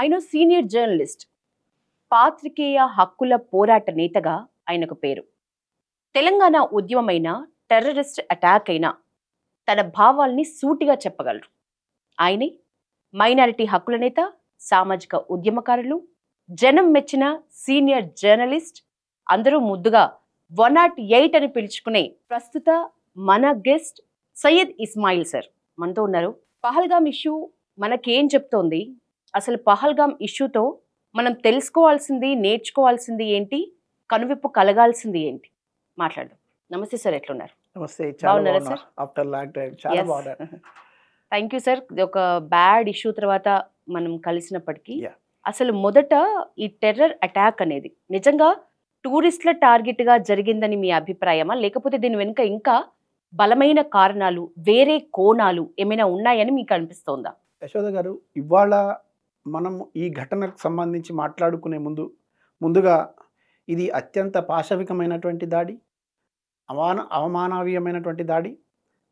ఆయన senior journalist, పాత్రికేయ హక్కుల పోరాట నేతగా ఆయనకు పేరు. తెలంగాణ ఉద్యమమైన, టెర్రరిస్ట్ అటాక్ అయినా తన భావాల్ని సూటిగా చెప్పగలరు. ఆయనే మైనారిటీ హక్కుల నేత, సామాజిక ఉద్యమకారులు, జనం మెచ్చిన సీనియర్ జర్నలిస్ట్, అందరూ ముద్దుగా 108 అని పిలుచుకునే ప్రస్తుత మన గెస్ట్ సయ్యద్ ఇస్మాయిల్ సార్ మనతో ఉన్నారు. పహల్గామ్ ఇష్యూ మనకేం చెప్తోంది, అసలు పహల్గామ్ ఇష్యూతో మనం తెలుసుకోవాల్సింది, నేర్చుకోవాల్సింది ఏంటి, కనువిప్పు కలగాల్సింది ఏంటి మాట్లాడదాం. నమస్తే సార్, ఎట్లున్నారు? నమస్తే, చాలా బాగున్నా. ఆఫ్టర్ లాంగ్ టైం చాలా బాగున్నారు. Thank you sir. ఒక బ్యాడ్ ఇష్యూ తర్వాత మనం కలిసినప్పటికీ అసలు మొదట ఈ టెర్రర్ అటాక్ అనేది నిజంగా టూరిస్టుల టార్గెట్ గా జరిగిందని మీ అభిప్రాయమా, లేకపోతే దీని వెనుక ఇంకా బలమైన కారణాలు, వేరే కోణాలు ఏమైనా ఉన్నాయని మీకు అనిపిస్తోందా? యశోద గారు, ఇవాళ మనం ఈ ఘటనకు సంబంధించి మాట్లాడుకునే ముందుగా ఇది అత్యంత పాశవికమైనటువంటి దాడి, అవమానవీయమైనటువంటి దాడి,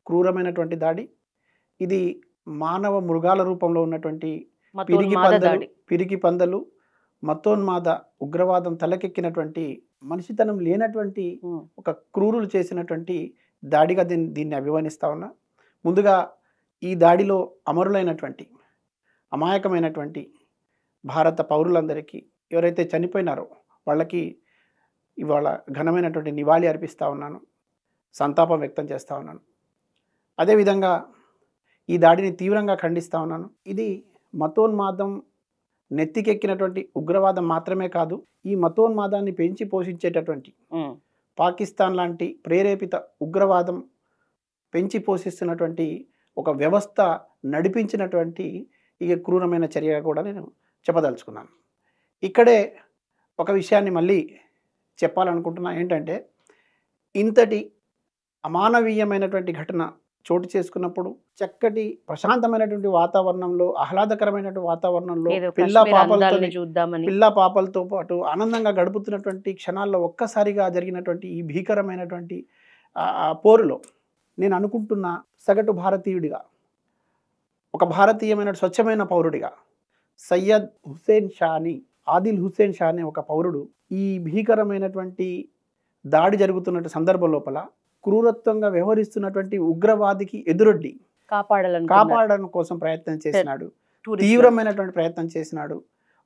క్రూరమైనటువంటి దాడి. ఇది మానవ మృగాల రూపంలో ఉన్నటువంటి పిరికి పందలు, మతోన్మాద ఉగ్రవాదం తలకెక్కినటువంటి, మనిషితనం లేనటువంటి ఒక క్రూరులు చేసినటువంటి దాడిగా దీన్ని అభివర్ణిస్తా ఉన్నా. ముందుగా ఈ దాడిలో అమరులైనటువంటి, అమాయకమైనటువంటి భారత పౌరులందరికీ, ఎవరైతే చనిపోయినారో వాళ్ళకి ఇవాళ ఘనమైనటువంటి నివాళి అర్పిస్తూ ఉన్నాను, సంతాపం వ్యక్తం చేస్తూ ఉన్నాను. అదేవిధంగా ఈ దాడిని తీవ్రంగా ఖండిస్తూ ఉన్నాను. ఇది మతోన్మాదం నెత్తికెక్కినటువంటి ఉగ్రవాదం మాత్రమే కాదు, ఈ మతోన్మాదాన్ని పెంచి పోషించేటటువంటి పాకిస్తాన్ లాంటి ప్రేరేపిత ఉగ్రవాదం పెంచి పోషిస్తున్నటువంటి ఒక వ్యవస్థ నడిపించినటువంటి ఈ క్రూరమైన చర్యగా కూడా నేను చెప్పదలుచుకున్నాను. ఇక్కడే ఒక విషయాన్ని మళ్ళీ చెప్పాలనుకుంటున్నా. ఏంటంటే, ఇంతటి అమానవీయమైనటువంటి ఘటన చోటు చేసుకున్నప్పుడు చక్కటి ప్రశాంతమైనటువంటి వాతావరణంలో, ఆహ్లాదకరమైనటువంటి వాతావరణంలో పిల్ల పాపలతో పాటు ఆనందంగా గడుపుతున్నటువంటి క్షణాల్లో ఒక్కసారిగా జరిగినటువంటి ఈ భీకరమైనటువంటి పోరులో నేను అనుకుంటున్న, సగటు భారతీయుడిగా, ఒక భారతీయమైన స్వచ్ఛమైన పౌరుడిగా, సయ్యద్ హుస్సేన్ షాని, ఆదిల్ హుస్సేన్ షా అనే ఒక పౌరుడు ఈ భీకరమైనటువంటి దాడి జరుగుతున్న సందర్భం లోపల క్రూరత్వంగా వ్యవహరిస్తున్నటువంటి ఉగ్రవాదికి ఎదురొడ్డి కాపాడడం కోసం ప్రయత్నం చేసినాడు, తీవ్రమైనటువంటి ప్రయత్నం చేసినాడు.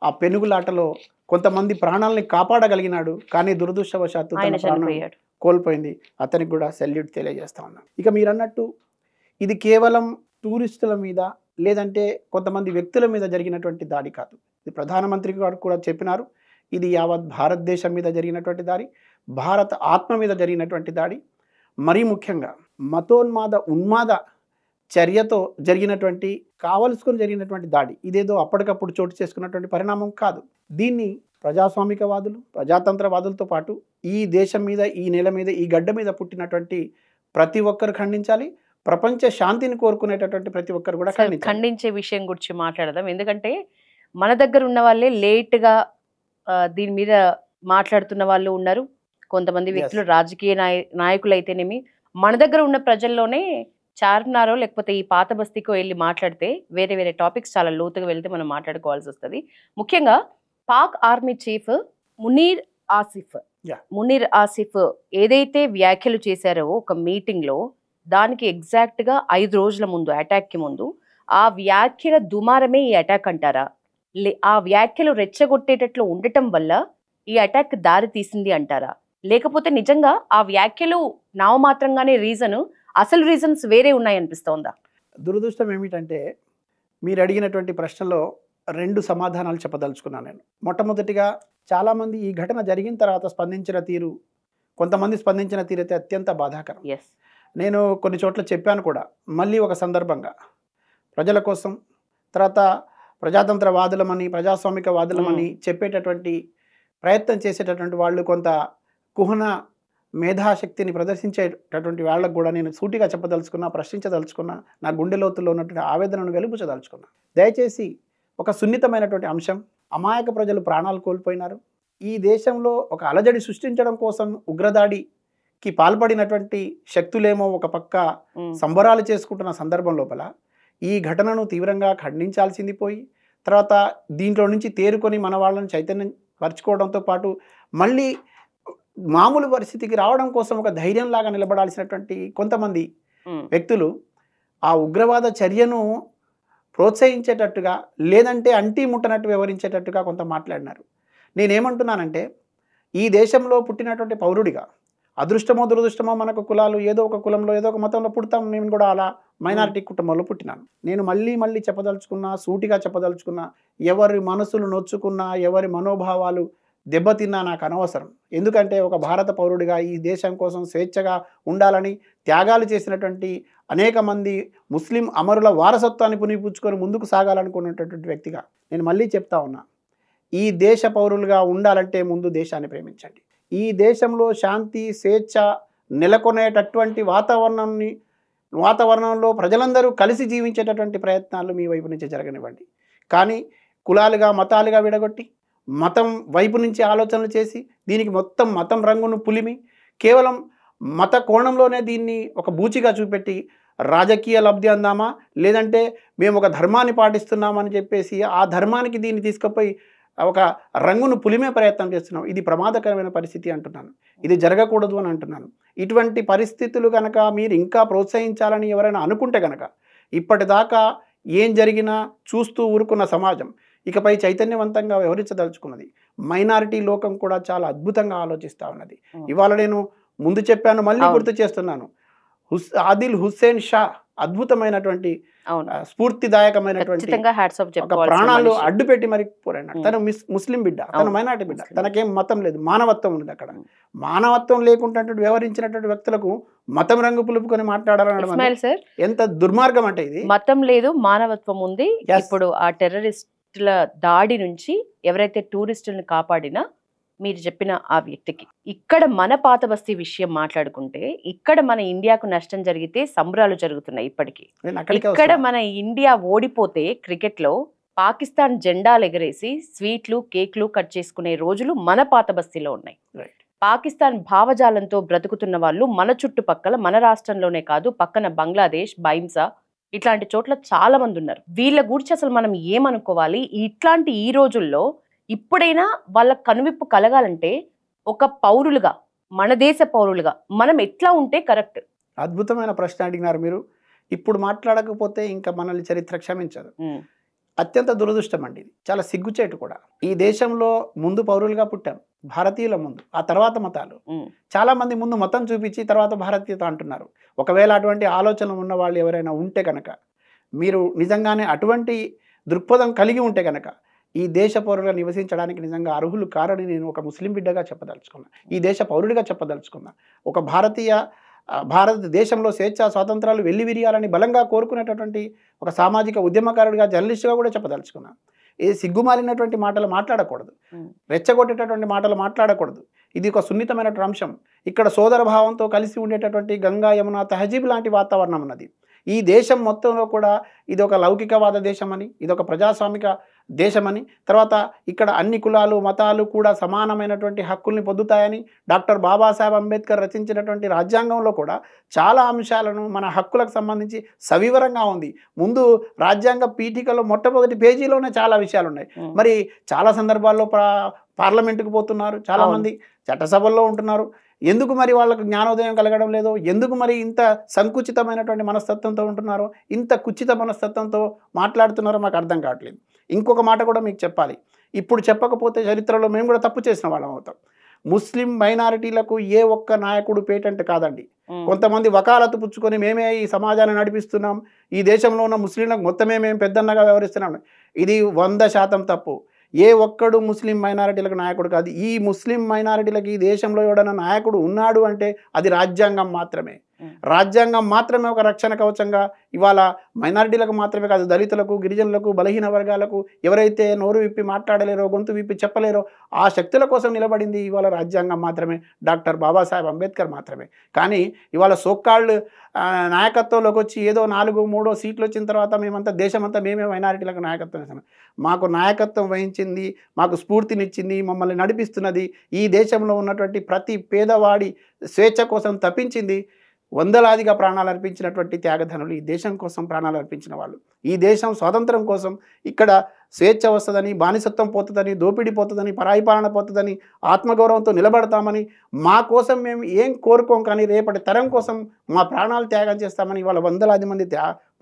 ఆ పెనుగులాటలో కొంతమంది ప్రాణాలని కాపాడగలిగినాడు, కానీ దురదృష్టవశాత్తు తన ప్రాణం కోల్పోయింది. అతనికి కూడా సెల్యూట్ తెలియజేస్తా ఉన్నాను. ఇక మీరు అన్నట్టు ఇది కేవలం టూరిస్టుల మీద, లేదంటే కొంతమంది వ్యక్తుల మీద జరిగినటువంటి దాడి కాదు. ఇది ప్రధానమంత్రి గారు కూడా చెప్పినారు, ఇది యావత్ భారతదేశం మీద జరిగినటువంటి దాడి, భారత ఆత్మ మీద జరిగినటువంటి దాడి. మరీ ముఖ్యంగా ఉన్మాద చర్యతో జరిగినటువంటి, కావలసుకొని జరిగినటువంటి దాడి. ఇదేదో అప్పటికప్పుడు చోటు చేసుకున్నటువంటి పరిణామం కాదు. దీన్ని ప్రజాస్వామికవాదులు, ప్రజాతంత్రవాదులతో పాటు ఈ దేశం మీద, ఈ నేల మీద, ఈ గడ్డ మీద పుట్టినటువంటి ప్రతి ఒక్కరు ఖండించాలి. ప్రపంచ శాంతిని కోరుకునేటటువంటి ప్రతి ఒక్కరు కూడా ఖండించే విషయం గురించి మాట్లాడదాం. ఎందుకంటే మన దగ్గర ఉన్న వాళ్ళే లేట్గా దీని మీద మాట్లాడుతున్న వాళ్ళు ఉన్నారు. కొంతమంది వ్యక్తులు, రాజకీయ నాయకులు అయితేనేమి, మన దగ్గర ఉన్న ప్రజల్లోనే చార్మినారో లేకపోతే ఈ పాత బస్తీకో వెళ్ళి మాట్లాడితే వేరే వేరే టాపిక్స్ చాలా లోతుగా వెళ్తే మనం మాట్లాడుకోవాల్సి వస్తుంది. ముఖ్యంగా పాక్ ఆర్మీ చీఫ్ మునీర్ ఆసిఫ్ ఏదైతే వ్యాఖ్యలు చేశారో ఒక మీటింగ్లో, దానికి ఎగ్జాక్ట్గా 5 రోజుల ముందు, అటాక్కి ముందు, ఆ వ్యాఖ్యల దుమారమే ఈ అటాక్ అంటారా? ఆ వ్యాఖ్యలు రెచ్చగొట్టేటట్లు ఉండటం వల్ల ఈ అటాక్ దారి తీసింది అంటారా? లేకపోతే నిజంగా ఆ వ్యాఖ్యలు నామమాత్రంగానే అసలు రీజన్స్ వేరే ఉన్నాయనిపిస్తోందా? దురదృష్టం ఏమిటంటే, మీరు అడిగినటువంటి ప్రశ్నలో 2 సమాధానాలు చెప్పదలుచుకున్నాను నేను. మొట్టమొదటిగా, చాలామంది ఈ ఘటన జరిగిన తర్వాత స్పందించిన తీరు, కొంతమంది స్పందించిన తీరు అయితే అత్యంత బాధాకరం. నేను కొన్ని చోట్ల చెప్పాను కూడా. మళ్ళీ ఒక సందర్భంగా ప్రజల కోసం, తర్వాత ప్రజాతంత్రవాదులమని, ప్రజాస్వామికవాదులమని చెప్పేటటువంటి ప్రయత్నం చేసేటటువంటి వాళ్ళు, కొంత కుహన మేధాశక్తిని ప్రదర్శించేటటువంటి వాళ్ళకు కూడా నేను సూటిగా చెప్పదలుచుకున్నా, ప్రశ్నించదలుచుకున్నా, నా గుండె లోతుల్లో ఉన్నటువంటి ఆవేదనను వెలుబుచ్చదలుచుకున్నా. దయచేసి ఒక సున్నితమైనటువంటి అంశం, అమాయక ప్రజలు ప్రాణాలు కోల్పోయినారు. ఈ దేశంలో ఒక అలజడి సృష్టించడం కోసం ఉగ్రదాడికి పాల్పడినటువంటి శక్తులేమో ఒక పక్క సంబరాలు చేసుకుంటున్న సందర్భం లోపల ఈ ఘటనను తీవ్రంగా ఖండించాల్సింది పోయి, తర్వాత దీంట్లో నుంచి తేరుకొని మన వాళ్ళని చైతన్యం పరుచుకోవడంతో పాటు మళ్ళీ మామూలు పరిస్థితికి రావడం కోసం ఒక ధైర్యంలాగా నిలబడాల్సినటువంటి కొంతమంది వ్యక్తులు ఆ ఉగ్రవాద చర్యను ప్రోత్సహించేటట్టుగా లేదంటే అంటీ ముట్టనట్టు వ్యవహరించేటట్టుగా కొంత మాట్లాడినారు. నేనేమంటున్నానంటే ఈ దేశంలో పుట్టినటువంటి పౌరుడిగా అదృష్టమో దురదృష్టమో మనకు కులాలు ఏదో ఒక కులంలో ఏదో ఒక మతంలో పుడతాం. నేను కూడా అలా మైనారిటీ కుటుంబంలో పుట్టినాను. నేను మళ్ళీ చెప్పదలుచుకున్నా, సూటిగా చెప్పదలుచుకున్నా, ఎవరి మనసులు నొచ్చుకున్నా, ఎవరి మనోభావాలు దెబ్బతిన్నా నాకు అనవసరం. ఎందుకంటే ఒక భారత పౌరుడిగా ఈ దేశం కోసం స్వేచ్ఛగా ఉండాలని త్యాగాలు చేసినటువంటి అనేక మంది ముస్లిం అమరుల వారసత్వాన్ని పునిపుచ్చుకొని ముందుకు సాగాలనుకున్నటువంటి వ్యక్తిగా నేను మళ్ళీ చెప్తా ఉన్నా, ఈ దేశ పౌరులుగా ఉండాలంటే ముందు దేశాన్ని ప్రేమించండి. ఈ దేశంలో శాంతి స్వేచ్ఛ నెలకొనేటటువంటి వాతావరణంలో ప్రజలందరూ కలిసి జీవించేటటువంటి ప్రయత్నాలు మీ వైపు నుంచి జరగనివ్వండి. కానీ కులాలుగా మతాలుగా విడగొట్టి మతం వైపు నుంచి ఆలోచనలు చేసి దీనికి మొత్తం మతం రంగును పులిమి కేవలం మత కోణంలోనే దీన్ని ఒక బూచిగా చూపెట్టి రాజకీయ లబ్ధి అందామా, లేదంటే మేము ఒక ధర్మాన్ని పాటిస్తున్నామని చెప్పేసి ఆ ధర్మానికి దీన్ని తీసుకుపోయి ఒక రంగును పులిమే ప్రయత్నం చేస్తున్నాం. ఇది ప్రమాదకరమైన పరిస్థితి అంటున్నాను. ఇది జరగకూడదు అని అంటున్నాను. ఇటువంటి పరిస్థితులు కనుక మీరు ఇంకా ప్రోత్సహించాలని ఎవరైనా అనుకుంటే కనుక ఇప్పటిదాకా ఏం జరిగినా చూస్తూ ఊరుకున్న సమాజం ఇకపై చైతన్యవంతంగా వ్యవహరించదలుచుకున్నది. మైనారిటీ లోకం కూడా చాలా అద్భుతంగా ఆలోచిస్తూ ఉన్నది. ఇవాళ నేను ముందు చెప్పాను, మళ్ళీ గుర్తు చేస్తున్నాను. ఆదిల్ హుస్సేన్ షా అద్భుతమైనటువంటి స్ఫూర్తిదాయకమైనటువంటి ప్రాణాలు అడ్డుపెట్టి మరి పోరాడినాడు. తను ముస్లిం బిడ్డ, తను మైనారిటీ బిడ్డ, తనకేం మతం లేదు, మానవత్వం ఉంది. అక్కడ మానవత్వం లేకుండా వ్యవహరించినటువంటి వ్యక్తులకు మతం రంగు పులుపుకొని మాట్లాడాలనడం ఎంత దుర్మార్గం అంటే ఇది. మతం లేదు, మానవత్వం ఉంది. ఇప్పుడు ఆ టెర్రరిస్టుల దాడి నుంచి ఎవరైతే టూరిస్టులను కాపాడినా మీరు చెప్పిన ఆ వ్యక్తికి ఇక్కడ మన పాత బస్తీ విషయం మాట్లాడుకుంటే ఇక్కడ మన ఇండియాకు నష్టం జరిగితే సంబరాలు జరుగుతున్నాయి. ఇప్పటికీ ఇక్కడ మన ఇండియా ఓడిపోతే క్రికెట్ లో పాకిస్తాన్ జెండాలు ఎగరేసి స్వీట్లు కేక్లు కట్ చేసుకునే రోజులు మన పాత బస్తీలో ఉన్నాయి. పాకిస్తాన్ భావజాలంతో బ్రతుకుతున్న వాళ్ళు మన చుట్టుపక్కల మన రాష్ట్రంలోనే కాదు పక్కన బంగ్లాదేశ్, బైంసా ఇట్లాంటి చోట్ల చాలా మంది ఉన్నారు. వీళ్ళ గురించి అసలు మనం ఏమనుకోవాలి? ఇట్లాంటి ఈ రోజుల్లో ఇప్పుడైనా వాళ్ళ కనువిప్పు కలగాలంటే ఒక పౌరులుగా, మన దేశ పౌరులుగా మనం ఎట్లా ఉంటే కరెక్ట్? అద్భుతమైన ప్రశ్న అడిగినారు మీరు. ఇప్పుడు మాట్లాడకపోతే ఇంకా మనల్ని చరిత్ర క్షమించదు. అత్యంత దురదృష్టం అండి ఇది, చాలా సిగ్గుచేటు కూడా. ఈ దేశంలో ముందు పౌరులుగా పుట్టాం, భారతీయుల ముందు, ఆ తర్వాత మతాలు. చాలా మంది ముందు మతం చూపించి తర్వాత భారతీయత అంటున్నారు. ఒకవేళ అటువంటి ఆలోచన ఉన్న వాళ్ళు ఎవరైనా ఉంటే కనుక, మీరు నిజంగానే అటువంటి దృక్పథం కలిగి ఉంటే కనుక ఈ దేశ పౌరులుగా నివసించడానికి నిజంగా అర్హులు కారని నేను ఒక ముస్లిం బిడ్డగా చెప్పదలుచుకున్నా, ఈ దేశ పౌరుడిగా చెప్పదలుచుకున్నా. ఒక భారతదేశంలో స్వేచ్ఛ స్వాతంత్రాలు వెల్లివిరియాలని బలంగా కోరుకునేటటువంటి ఒక సామాజిక ఉద్యమకారుడిగా, జర్నలిస్టుగా కూడా చెప్పదలుచుకున్నా. ఏ సిగ్గుమాలినటువంటి మాటలు మాట్లాడకూడదు, రెచ్చగొట్టేటటువంటి మాటలు మాట్లాడకూడదు. ఇది ఒక సున్నితమైనటువంటి అంశం. ఇక్కడ సోదర భావంతో కలిసి ఉండేటటువంటి గంగా యమున తహజీబ్ లాంటి వాతావరణం ఉన్నది. ఈ దేశం మొత్తంలో కూడా ఇది ఒక లౌకికవాద దేశమని, ఇది ఒక ప్రజాస్వామిక దేశమని, తర్వాత ఇక్కడ అన్ని కులాలు మతాలు కూడా సమానమైనటువంటి హక్కుల్ని పొందుతాయని డాక్టర్ బాబాసాహెబ్ అంబేద్కర్ రచించినటువంటి రాజ్యాంగంలో కూడా చాలా అంశాలను మన హక్కులకు సంబంధించి సవివరంగా ఉంది. ముందు రాజ్యాంగ పీఠికలో మొట్టమొదటి పేజీలోనే చాలా విషయాలు ఉన్నాయి. మరి చాలా సందర్భాల్లో పార్లమెంటుకు పోతున్నారు, చాలామంది చట్టసభల్లో ఉంటున్నారు. ఎందుకు మరి వాళ్ళకు జ్ఞానోదయం కలగడం లేదో, ఎందుకు మరి ఇంత సంకుచితమైనటువంటి మనస్తత్వంతో ఉంటున్నారో, ఇంత కుచిత మనస్తత్వంతో మాట్లాడుతున్నారో మాకు అర్థం కావట్లేదు. ఇంకొక మాట కూడా మీకు చెప్పాలి, ఇప్పుడు చెప్పకపోతే చరిత్రలో మేము కూడా తప్పు చేసిన వాళ్ళం అవుతాం. ముస్లిం మైనారిటీలకు ఏ ఒక్క నాయకుడు పేటెంట్ కాదండి. కొంతమంది వకాలతు పుచ్చుకొని మేమే ఈ సమాజాన్ని నడిపిస్తున్నాం, ఈ దేశంలో ఉన్న ముస్లింలకు మొత్తమే మేము పెద్దన్నగా వ్యవహరిస్తున్నాం. ఇది 100% తప్పు. ఏ ఒక్కడు ముస్లిం మైనారిటీలకు నాయకుడు కాదు. ఈ ముస్లిం మైనారిటీలకు ఈ దేశంలో ఎవడైనా నాయకుడు ఉన్నాడు అంటే అది రాజ్యాంగం మాత్రమే. రాజ్యాంగం మాత్రమే ఒక రక్షణ కవచంగా ఇవాళ మైనారిటీలకు మాత్రమే కాదు, దళితులకు, గిరిజనులకు, బలహీన వర్గాలకు ఎవరైతే నోరు విప్పి మాట్లాడలేరో, గొంతు విప్పి చెప్పలేరో ఆ శక్తుల కోసం నిలబడింది ఇవాళ రాజ్యాంగం మాత్రమే, డాక్టర్ బాబాసాహెబ్ అంబేద్కర్ మాత్రమే. కానీ ఇవాళ సోకాళ్ళు నాయకత్వంలోకి వచ్చి ఏదో 4-3 సీట్లు వచ్చిన తర్వాత మేమంతా దేశమంతా మేమే మైనారిటీలకు నాయకత్వం వేసాము. మాకు నాయకత్వం వహించింది, మాకు స్ఫూర్తినిచ్చింది, మమ్మల్ని నడిపిస్తున్నది, ఈ దేశంలో ఉన్నటువంటి ప్రతి పేదవాడి స్వేచ్ఛ కోసం తప్పించింది వందలాదిగా ప్రాణాలు అర్పించినటువంటి త్యాగధనులు, ఈ దేశం కోసం ప్రాణాలు అర్పించిన వాళ్ళు, ఈ దేశం స్వాతంత్రం కోసం ఇక్కడ స్వేచ్ఛ వస్తుందని, బానిసత్వం పోతుందని, దోపిడీ పోతుందని, పరాయి పాలన పోతుందని, ఆత్మగౌరవంతో నిలబడతామని, మా కోసం మేము ఏం కోరుకోం కానీ రేపటి తరం కోసం మా ప్రాణాలు త్యాగం చేస్తామని ఇవాళ వందలాది మంది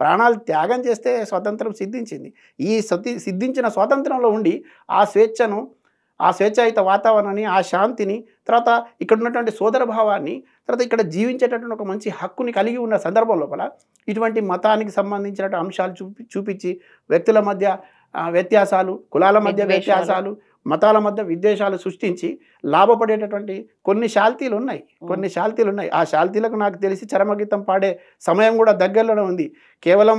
ప్రాణాలు త్యాగం చేస్తే స్వాతంత్రం సిద్ధించింది. ఈ సిద్ధించిన స్వాతంత్రంలో ఉండి ఆ స్వేచ్ఛను, ఆ స్వేచ్ఛాయుత వాతావరణాన్ని, ఆ శాంతిని, తర్వాత ఇక్కడ ఉన్నటువంటి సోదర భావాన్ని, తర్వాత ఇక్కడ జీవించేటటువంటి ఒక మంచి హక్కుని కలిగి ఉన్న సందర్భం లోపల ఇటువంటి మతానికి సంబంధించిన అంశాలు చూపించి వ్యక్తుల మధ్య వ్యత్యాసాలు, కులాల మధ్య వ్యత్యాసాలు, మతాల మధ్య విద్వేషాలు సృష్టించి లాభపడేటటువంటి కొన్ని శాల్తీలు ఉన్నాయి. ఆ శాల్తీలకు నాకు తెలిసి చరమగీతం పాడే సమయం కూడా దగ్గరలోనే ఉంది. కేవలం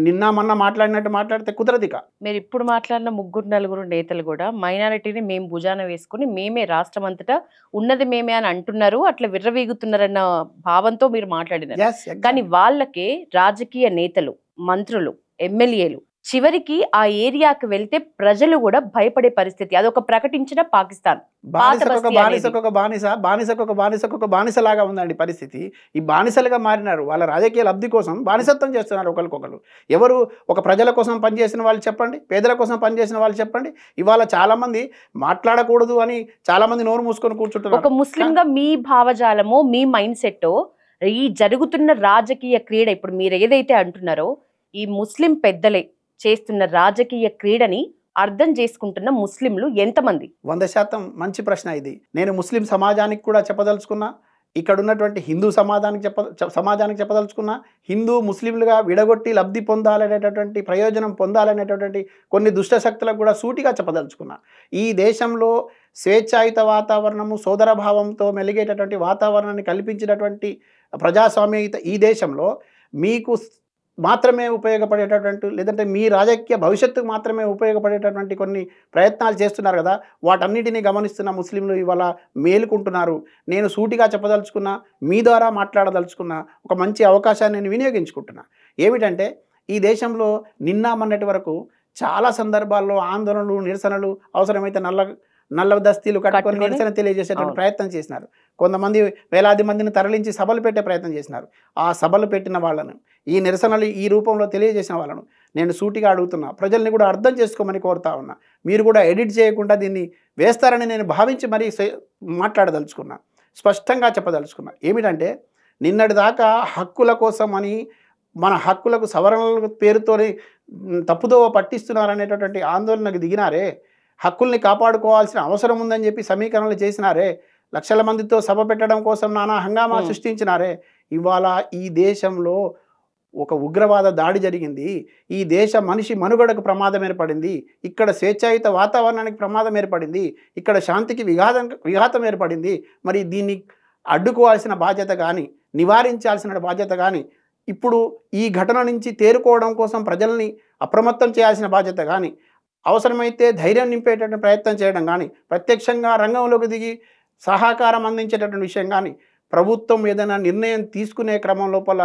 నిన్న మొన్న మాట్లాడితే కుదరదిక. మీరు ఇప్పుడు మాట్లాడిన 3-4 నేతలు కూడా మైనారిటీని మేము భుజాన వేసుకుని మేమే రాష్ట్రం అంతటా ఉన్నది మేమే అని అంటున్నారు, అట్లా విర్రవీగుతున్నారన్న భావంతో మీరు మాట్లాడినారు. కానీ వాళ్ళకే రాజకీయ నేతలు, మంత్రులు, ఎమ్మెల్యేలు చివరికి ఆ ఏరియాకి వెళ్తే ప్రజలు కూడా భయపడే పరిస్థితి. అదొక ప్రకటించిన పాకిస్తాన్. బానిసకు బానిసలాగా ఉందండి పరిస్థితి. ఈ బానిసలుగా మారినారు. వాళ్ళ రాజకీయ లబ్ధి కోసం బానిసత్వం చేస్తున్నారు ఒకరికొకరు. ఎవరు ఒక ప్రజల కోసం పనిచేసిన వాళ్ళు చెప్పండి, పేదల కోసం పనిచేసిన వాళ్ళు చెప్పండి. ఇవాళ చాలా మంది మాట్లాడకూడదు అని చాలా మంది నోరు మూసుకొని కూర్చుంటున్నారు. ఒక ముస్లింగా మీ భావజాలమో, మీ మైండ్ సెట్టో, ఈ జరుగుతున్న రాజకీయ క్రీడ ఇప్పుడు మీరు ఏదైతే అంటున్నారో, ఈ ముస్లిం పెద్దలే చేస్తున్న రాజకీయ క్రీడని అర్థం చేసుకుంటున్న ముస్లింలు ఎంతమంది? 100% మంచి ప్రశ్న ఇది. నేను ముస్లిం సమాజానికి కూడా చెప్పదలుచుకున్నా, ఇక్కడ ఉన్నటువంటి హిందూ సమాజానికి చెప్పదలుచుకున్నా. హిందూ ముస్లింలుగా విడగొట్టి లబ్ధి పొందాలనేటటువంటి, ప్రయోజనం పొందాలనేటటువంటి కొన్ని దుష్టశక్తులకు కూడా సూటిగా చెప్పదలుచుకున్నా. ఈ దేశంలో స్వేచ్ఛాయుత వాతావరణము, సోదరభావంతో మెలిగేటటువంటి వాతావరణాన్ని కల్పించినటువంటి ప్రజాస్వామ్యయుత ఈ దేశంలో మీకు మాత్రమే ఉపయోగపడేటటువంటి, లేదంటే మీ రాజకీయ భవిష్యత్తుకు మాత్రమే ఉపయోగపడేటటువంటి కొన్ని ప్రయత్నాలు చేస్తున్నారు కదా, వాటన్నిటినీ గమనిస్తున్న ముస్లింలు ఇవాళ మేలుకుంటున్నారు. నేను సూటిగా చెప్పదలుచుకున్నా, మీ ద్వారా మాట్లాడదలుచుకున్న ఒక మంచి అవకాశాన్ని నేను వినియోగించుకుంటున్నా. ఏమిటంటే, ఈ దేశంలో నిన్న మొన్నటి వరకు చాలా సందర్భాల్లో ఆందోళనలు, నిరసనలు, అవసరమైతే నల్ల దస్తీలు కట్టుకొని నిరసన తెలియజేసేటువంటి ప్రయత్నం చేసినారు. కొంతమంది వేలాది మందిని తరలించి సభలు పెట్టే ప్రయత్నం చేసినారు. ఆ సభలు పెట్టిన వాళ్ళను, ఈ నిరసనలు ఈ రూపంలో తెలియజేసిన వాళ్ళను నేను సూటిగా అడుగుతున్నా, ప్రజల్ని కూడా అర్థం చేసుకోమని కోరుతా ఉన్నా. మీరు కూడా ఎడిట్ చేయకుండా దీన్ని వేస్తారని నేను భావించి మరీ మాట్లాడదలుచుకున్నా, స్పష్టంగా చెప్పదలుచుకున్నా. ఏమిటంటే, నిన్నటిదాకా హక్కుల కోసం అని, మన హక్కులకు సవరణల పేరుతోని తప్పుదోవ పట్టిస్తున్నారనేటటువంటి ఆందోళనకు దిగినారే, హక్కుల్ని కాపాడుకోవాల్సిన అవసరం ఉందని చెప్పి సమీకరణలు చేసినారే, లక్షల మందితో సభ పెట్టడం కోసం నానా హంగామా సృష్టించినారే, ఇవాళ ఈ దేశంలో ఒక ఉగ్రవాద దాడి జరిగింది. ఈ దేశ మనిషి మనుగడకు ప్రమాదం ఏర్పడింది. ఇక్కడ స్వేచ్ఛాయుత వాతావరణానికి ప్రమాదం ఏర్పడింది. ఇక్కడ శాంతికి విఘాతం ఏర్పడింది. మరి దీన్ని అడ్డుకోవాల్సిన బాధ్యత కానీ, నివారించాల్సిన బాధ్యత కానీ, ఇప్పుడు ఈ ఘటన నుంచి తేరుకోవడం కోసం ప్రజల్ని అప్రమత్తం చేయాల్సిన బాధ్యత కానీ, అవసరమైతే ధైర్యం నింపేటటువంటి ప్రయత్నం చేయడం కానీ, ప్రత్యక్షంగా రంగంలోకి దిగి సహకారం అందించేటటువంటి విషయం కానీ, ప్రభుత్వం ఏదైనా నిర్ణయం తీసుకునే క్రమం లోపల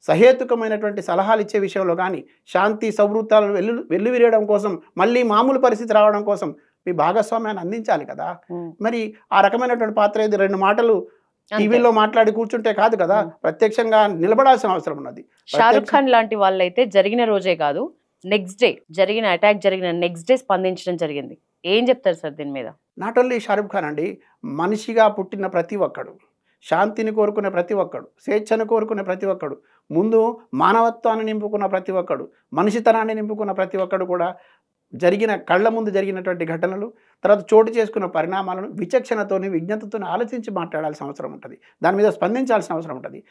సహేతుకమైనటువంటి సలహాలు ఇచ్చే విషయంలో కానీ, శాంతి సౌహృదాలు వెల్లువిరియడం కోసం, మళ్ళీ మామూలు పరిస్థితి రావడం కోసం మీ భాగస్వామ్యాన్ని అందించాలి కదా. మరి ఆ రకమైనటువంటి పాత్ర ఇది 2 మాటలు టీవీలో మాట్లాడి కూర్చుంటే కాదు కదా, ప్రత్యక్షంగా నిలబడాల్సిన అవసరం ఉన్నది. షారుఖ్ ఖాన్ లాంటి వాళ్ళైతే జరిగిన రోజే కాదు, నెక్స్ట్ డే అటాక్ జరిగిన నెక్స్ట్ డే స్పందించడం జరిగింది. ఏం చెప్తారు సార్ దీని మీద? నాట్ ఓన్లీ షారుఖ్ ఖాన్ అండి, మనిషిగా పుట్టిన ప్రతి ఒక్కడు, శాంతిని కోరుకునే ప్రతి ఒక్కడు, స్వేచ్ఛను కోరుకునే ప్రతి ఒక్కడు, ముందు మానవత్వాన్ని నింపుకున్న ప్రతి ఒక్కడు, మనిషితనాన్ని నింపుకున్న ప్రతి ఒక్కడు కూడా కళ్ళ ముందు జరిగినటువంటి ఘటనలు, తర్వాత చోటు చేసుకున్న పరిణామాలను విచక్షణతోని, విజ్ఞతతోని ఆలోచించి మాట్లాడాల్సిన అవసరం ఉంటుంది. దాని మీద స్పందించాల్సిన అవసరం ఉంటుంది.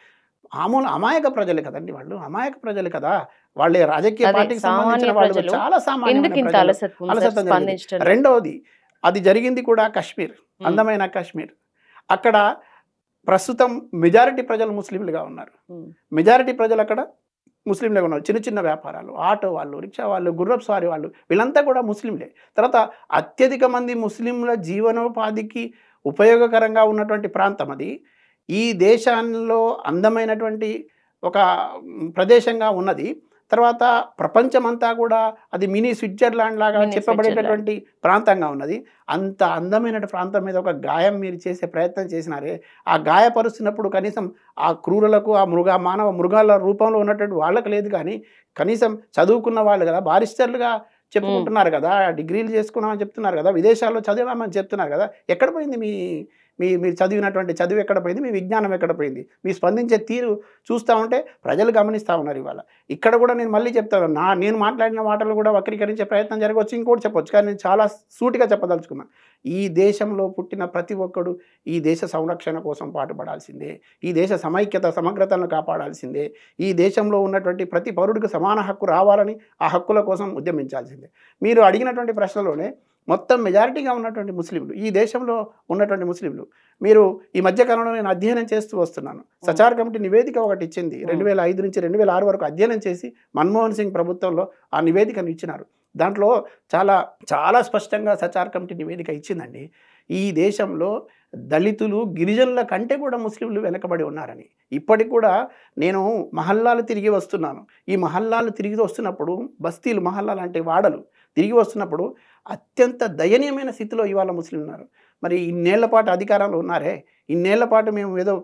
అమాయక ప్రజలు కదండి వాళ్ళు, అమాయక ప్రజలు కదా, వాళ్ళే రాజకీయ పార్టీకి సంబంధించిన వాళ్ళు, చాలా సామాన్య. రెండవది, అది జరిగింది కూడా కాశ్మీర్, అందమైన కాశ్మీర్. అక్కడ ప్రస్తుతం మెజారిటీ ప్రజలు ముస్లింలుగా ఉన్నారు. మెజారిటీ ప్రజలు అక్కడ ముస్లింలుగా ఉన్నారు. చిన్న చిన్న వ్యాపారాలు, ఆటో వాళ్ళు, రిక్షా వాళ్ళు, గుర్రపు స్వారీ వాళ్ళు, వీళ్ళంతా కూడా ముస్లింలే. తర్వాత అత్యధిక మంది ముస్లింల జీవనోపాధికి ఉపయోగకరంగా ఉన్నటువంటి ప్రాంతం అది. ఈ దేశంలో అందమైనటువంటి ఒక ప్రదేశంగా ఉన్నది. తర్వాత ప్రపంచమంతా కూడా అది మినీ స్విట్జర్లాండ్ లాగా చెప్పబడేటటువంటి ప్రాంతంగా ఉన్నది. అంత అందమైన ప్రాంతం మీద ఒక గాయం మీరు చేసే ప్రయత్నం చేసినారే, ఆ గాయపరుస్తున్నప్పుడు కనీసం ఆ క్రూరులకు, ఆ మానవ మృగాల రూపంలో ఉన్నటువంటి వాళ్ళకు లేదు, కానీ కనీసం చదువుకున్న వాళ్ళు కదా, బారిస్టర్లుగా చెప్పుకుంటున్నారు కదా, డిగ్రీలు చేసుకున్నామని చెప్తున్నారు కదా, విదేశాల్లో చదివామని చెప్తున్నారు కదా, ఎక్కడ పోయింది మీ మీరు చదివినటువంటి చదువు ఎక్కడ పోయింది, మీ విజ్ఞానం ఎక్కడ పోయింది? మీ స్పందించే తీరు చూస్తూ ఉంటే ప్రజలు గమనిస్తూ ఉన్నారు. ఇవాళ ఇక్కడ కూడా నేను మళ్ళీ చెప్తాను, నేను మాట్లాడిన మాటలు కూడా వక్రీకరించే ప్రయత్నం జరగవచ్చు, ఇంకోటి చెప్పొచ్చు, కానీ నేను చాలా సూటిగా చెప్పదలుచుకున్నాను. ఈ దేశంలో పుట్టిన ప్రతి ఒక్కడు ఈ దేశ సంరక్షణ కోసం పాటుపడాల్సిందే, ఈ దేశ సమైక్యత సమగ్రతను కాపాడాల్సిందే, ఈ దేశంలో ఉన్నటువంటి ప్రతి పౌరుడికి సమాన హక్కు రావాలని ఆ హక్కుల కోసం ఉద్యమించాల్సిందే. మీరు అడిగినటువంటి ప్రశ్నలోనే మొత్తం మెజారిటీగా ఉన్నటువంటి ముస్లింలు, ఈ దేశంలో ఉన్నటువంటి ముస్లింలు, మీరు ఈ మధ్యకాలంలో నేను అధ్యయనం చేస్తూ వస్తున్నాను, సచార్ కమిటీ నివేదిక ఒకటి ఇచ్చింది, 2005 నుంచి 2006 వరకు అధ్యయనం చేసి మన్మోహన్ సింగ్ ప్రభుత్వంలో ఆ నివేదికను ఇచ్చినారు. దాంట్లో చాలా చాలా స్పష్టంగా సచార్ కమిటీ నివేదిక ఇచ్చిందండి, ఈ దేశంలో దళితులు గిరిజనుల కంటే కూడా ముస్లింలు వెనకబడి ఉన్నారని. ఇప్పటికి కూడా నేను మహల్లాలు తిరిగి వస్తున్నాను, ఈ మహల్లాలు తిరిగి వస్తున్నప్పుడు, బస్తీలు మహల్లాలు అంటే వాడలు తిరిగి వస్తున్నప్పుడు అత్యంత దయనీయమైన స్థితిలో ఇవాళ ముస్లింలు ఉన్నారు. మరి ఇన్నేళ్ల పాటు అధికారంలో ఉన్నారే, ఇన్నేళ్ల పాటు మేము ఏదో